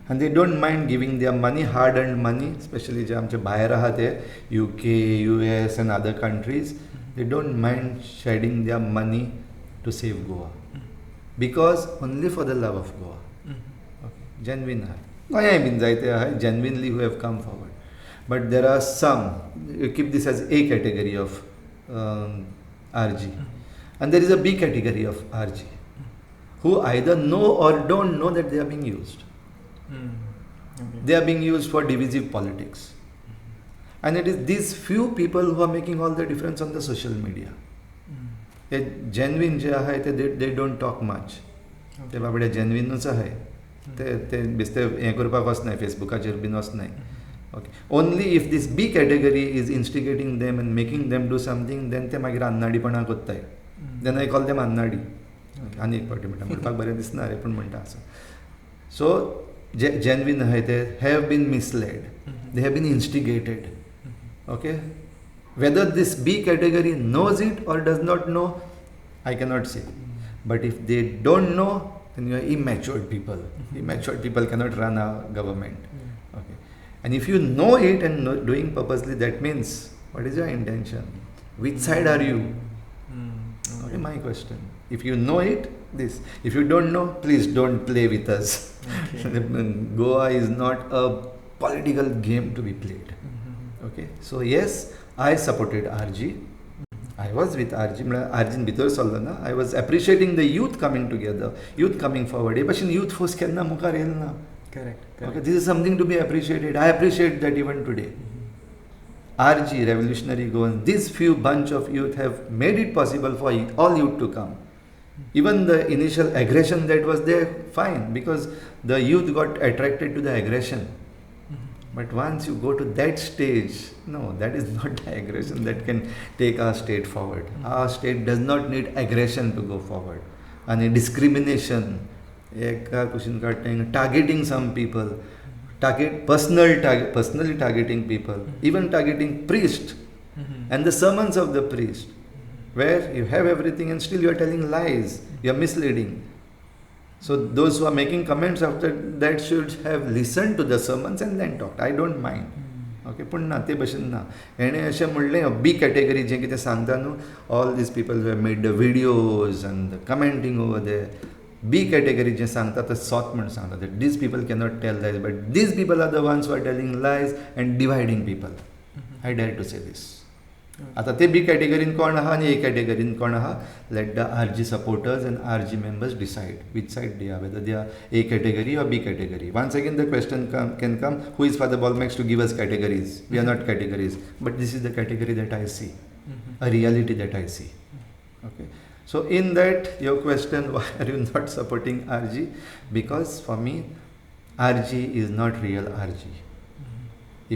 And they don't mind giving their money, hard-earned money, especially जे आमचे भायर आहा ते UK, US and other countries. They don't mind shedding their money to save Goa, because only for the love of Goa. Okay. Genuine are. Goya been जायते आहाय genuinely who have come forward. But there are some, you keep this as A category of RG, and there is a B category of RG who either know or don't know that they are being used. Okay. They are being used for divisive politics. And it is these few people who are making all the difference on the social media. ते genuine जे आहाय they don't talk much. ते बाबडे genuineच आहाय. ते बेश्टे हें करपाक वचनाय, फेसबुकाचेर been वचनाय. Okay. Only if this B category is instigating them and making them do something, then ते मागीर अन्नाडीपणा कोत्ताय. Then I call them अन्नाडी. आनी एक फावटी म्हणटा, म्हणपाक बरें दिसना रे, पूण म्हणटा असो. So genuine आहाय ते have been misled. They have been instigated. Okay, whether this B category knows it or does not know, I cannot say. But if they don't know, then you are immature people. Immature people cannot run a government. Okay, and if you know it and doing purposely, that means what is your intention? Which side are you? Okay, my question. If you know it, this. If you don't know, please don't play with us. Okay. Goa is not a political game to be played. Okay, so yes, I supported RG. I was with RG. RG भितर सरलो ना. I was appreciating the youth coming together, youth coming forward. हे भशेन youth force केन्ना मुखार L ना. Correct. Okay, this is something to be appreciated. I appreciate that even today. RG, Revolutionary Goans, these few bunch of youth have made it possible for all youth to come. Even the initial aggression that was there, fine, because the youth got attracted to the aggression. But once you go to that stage, no, that is not the aggression that can take our state forward. Our state does not need aggression to go forward. And discrimination, targeting some people, personally targeting people, even targeting priest and the sermons of the priest, where you have everything and still you are telling lies, you are misleading. So those who are making comments after that should have listened to the sermons and then talked. I don't mind. Okay, पूण ना ते भशेन ना. हेणें अशें म्हणलें B category जें कितें सांगता न्हू, all these people have made the videos and commenting over there. B category जें सांगता तें सोत म्हूण सांगता. That these people cannot tell lies, but these people are the ones who are telling lies and dividing people. I dare to say this. आतां ते B कॅटेगरीन कोण आहा आनी ए कॅटेगरीन कोण आहा, let the RG supporters and RG members decide which side they are, whether they are A category or B category. Once again the question can come, who is Father Bolmax to give us categories? We are not categories, but this is the category that I see, a reality that I see. Okay, so in that your question, why are you not supporting RG? Because for me RG is not real RG.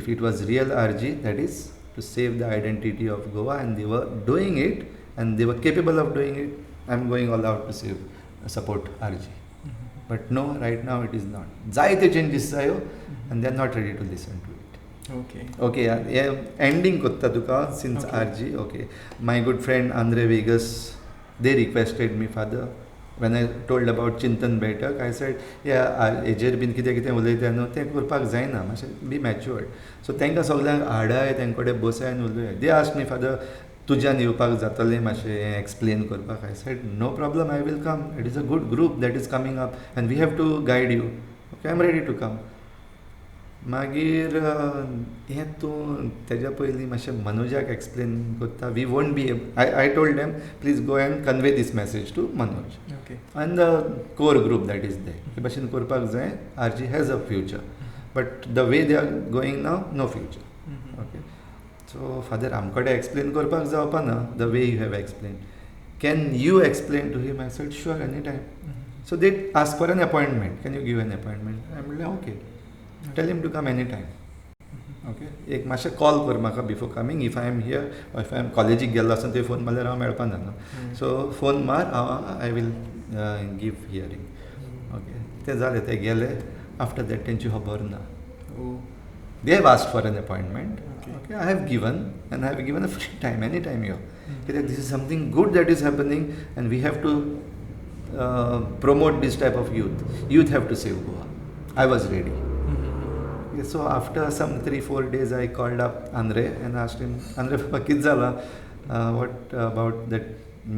If it was real RG, that is to save the identity of Goa, and they were doing it and they were capable of doing it, I'm going all out to support RG. But no, right now it is not. Zaite changes sayo and they're not ready to listen to it. Okay, ending kotta tuka since RG. Okay, my good friend Andre Vegas, they requested me, Father, when I told about Chintan Baitak, I said, yeah, हेजेर been कितें कितें उलयता न्हू तें करपाक जायना, मातशें B matured. सो तांकां सगल्यांक हाडाय, तांचे कडेन बसाय आनी उलय. दे आस्क्ड मी, फादर, तुज्यान येवपाक जातलें मातशें हें एक्सप्लेन करपाक. I said, no problem, I will come. It is a good group that is coming up and we have to guide you. Okay, I am ready to come. मागीर हें तूं तेज्या पयलीं मातशें मनोजाक एक्सप्लेन करता. We won't be I told them, please go and convey this message to Manoj and the core group that is there. हे भाशेन करपाक जाय. RG has a future, but the way they are going now, no future. Okay, so father, आमचे कडेन explain करपाक जावपा ना the way you have explain. Can you explain to him? I said, sure, any time. So they ask for an appointment. Can you give an appointment? हांवें म्हणलें, okay, tell him to come anytime. Okay, एक मातशें call कर म्हाका before coming. If I am here or if I am कॉलेजीक गेल्लो आसतना थंय फोन मारल्यार हांव मेळपाना न्हू. सो फोन मार, I will give hearing. Okay, तें जालें, ते गेले. आफ्टर दॅट तेंची खबर ना. They have asked for an appointment. Okay, I have given and I have given a free time, any time यो. कित्याक this is something good that is happening and we have to promote this type of youth. Youth have to save Goa. I was ready. So after some 3-4 days, I called up Andre and asked him, Andre, kit zala? What about that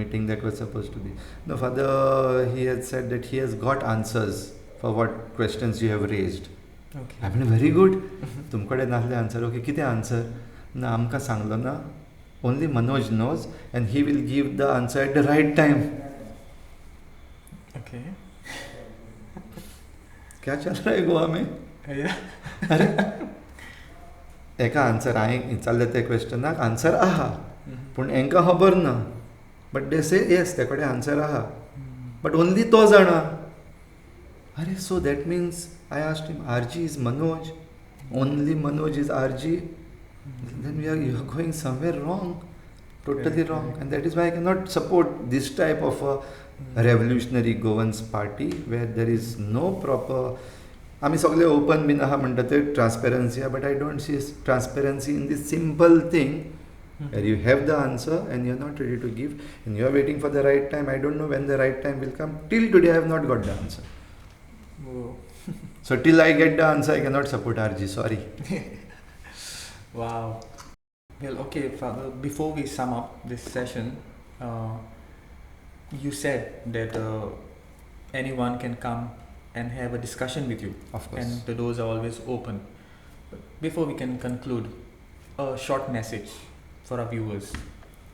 meeting that was supposed to be? No, Father, he had said that he has got answers for what questions you have raised. Okay. I mean, very good. तुमकडे नासले answer. Okay, कितें answer? ना, आमकां सांगलो ना. Only Manoj knows and he will give the answer at the right time. Okay. क्या चल रहा है गोवा में? अरे, एका आन्सर हांवें विचारलें ते क्वेश्चनाक आन्सर आहा, पूण हांकां खबर ना. बट दे से येस, ते कडेन आन्सर आहा, बट ओन्ली तो जाणा. अरे, so that mince I asked him, RG is Manoj, only Manoj is RG, then you are going somewhere wrong, totally wrong. And that is why I cannot support this type of a revolutionary Goans party where there is no proper. आमी सगळे open been आहा म्हणटा ते transparency आहा, but I don't see transparency in this simple thing where you have the answer and you are not ready to give and you are waiting for the right time. I don't know when the right time will come. Till today I have not got the answer. So till I get the answer, I cannot support RG, sorry. Wow. Well, okay, Father, before we sum up this session, you said that anyone can come and have a discussion with you. Of course. And the doors are always open. But before we can conclude, a short message for our viewers?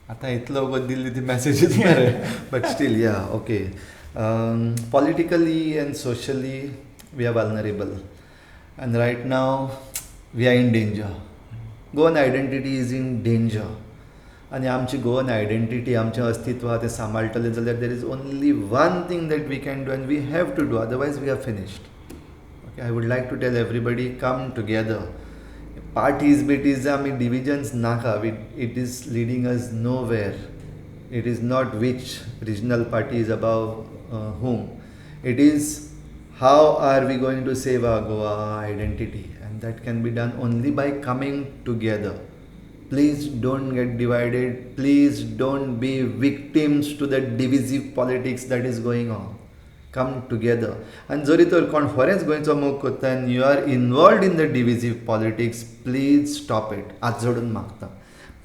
आता इतलो वगत दिल्ली ती messages मरे but still ya okay politically and socially we are vulnerable and right now we are in danger Goan identity is in danger आनी आमची Goan identity आमचें अस्तित्व तें सांबाळटलें जाल्यार there is only one thing that we can do and we have to do otherwise we are finished okay I would like to tell everybody come together parties, bitism, divisions naka. It is leading us nowhere. It is not which regional party is above whom. It is how are we going to save our Goa identity, and that can be done only by coming together. Please don't get divided. Please don't be victims to the divisive politics that is going on. Come together. And जरी तर कोण खरेंच गोंयचो मोग करता and you are involved in the divisive politics, please stop it. हात जोडून मागता.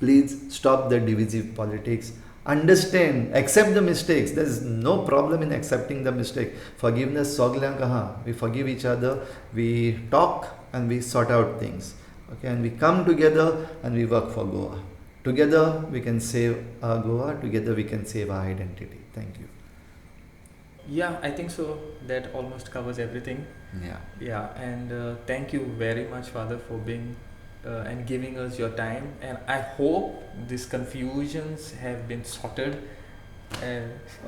Please stop the divisive politics. Understand, accept the mistakes. There is no problem in accepting the mistake. Forgiveness सगल्यांक आहा. We forgive each other, we talk and we sort out things. Okay, and we come together and we work for Goa. Together we can save our Goa. Together we can save our identity. Thank you. Yeah, I think so. That almost covers everything. Yeah, and thank you very much, Father, for being and giving us your time. And I hope these confusions have been sorted.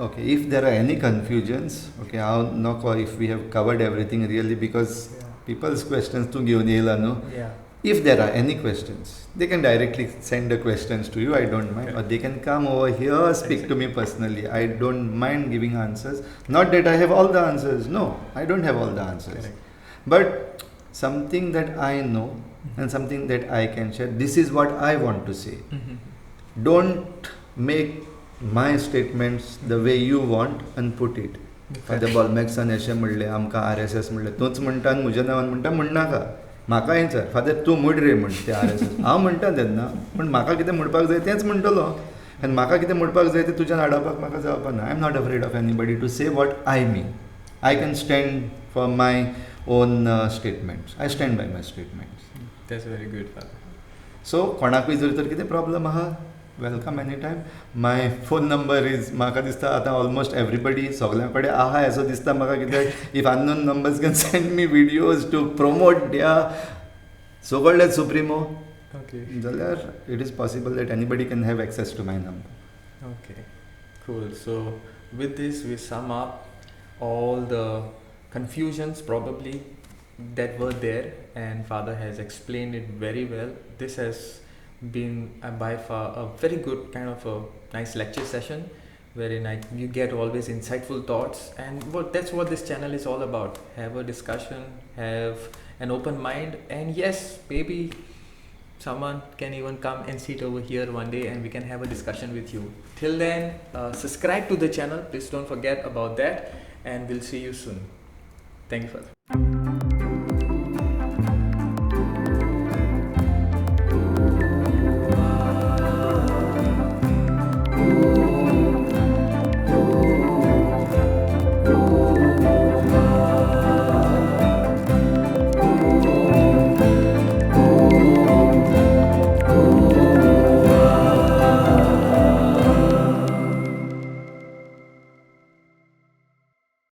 Okay, if there are any confusions, okay, I'll know if we have covered everything really, because people's questions to give no. Yeah. If there are any questions, they can directly send the questions to you. I don't mind. Or they can come over here, speak to me personally. I don't mind giving answers. Not that I have all the answers. No, I don't have all the answers. But something that I know and something that I can share, this is what I want to say. Don't make my statements the way you want and put it. Father Bolmax अशें म्हणलें आमकां RSS म्हणलें तूंच म्हणटा आनी म्हज्या नांवान म्हणटा म्हणनाका म्हाका सर फादर तूं म्हूण रे म्हण ते RSS हांव म्हणटा तेन्ना पूण म्हाका कितें म्हणपाक जाय तेंच म्हणटलो आनी म्हाका कितें म्हणपाक जाय तें तुज्यान आडावपाक म्हाका जावपा ना I am not afraid of anybody to say what I mean I can stand for my own statements I stand by my statements that's very good father so कोणाकूय जर तर कितें प्रॉब्लम आहा welcome any time my phone number is म्हाका दिसता आतां almost everybody सगळ्यां कडेन आहा असो दिसता म्हाका कित्याक if unknown numbers can send me videos to promote the so called supremo जाल्यार it is possible that anybody can have access to my number Okay, cool. So with this we sum up all the confusions probably that were there, and Father has explained it very well. This has been by far a very good kind of a nice lecture session wherein you get always insightful thoughts, and that's what this channel is all about. Have a discussion, have an open mind, and yes, maybe someone can even come and sit over here one day and we can have a discussion with you. Till then, subscribe to the channel, please don't forget about that, and we'll see you soon. Thank you, Father.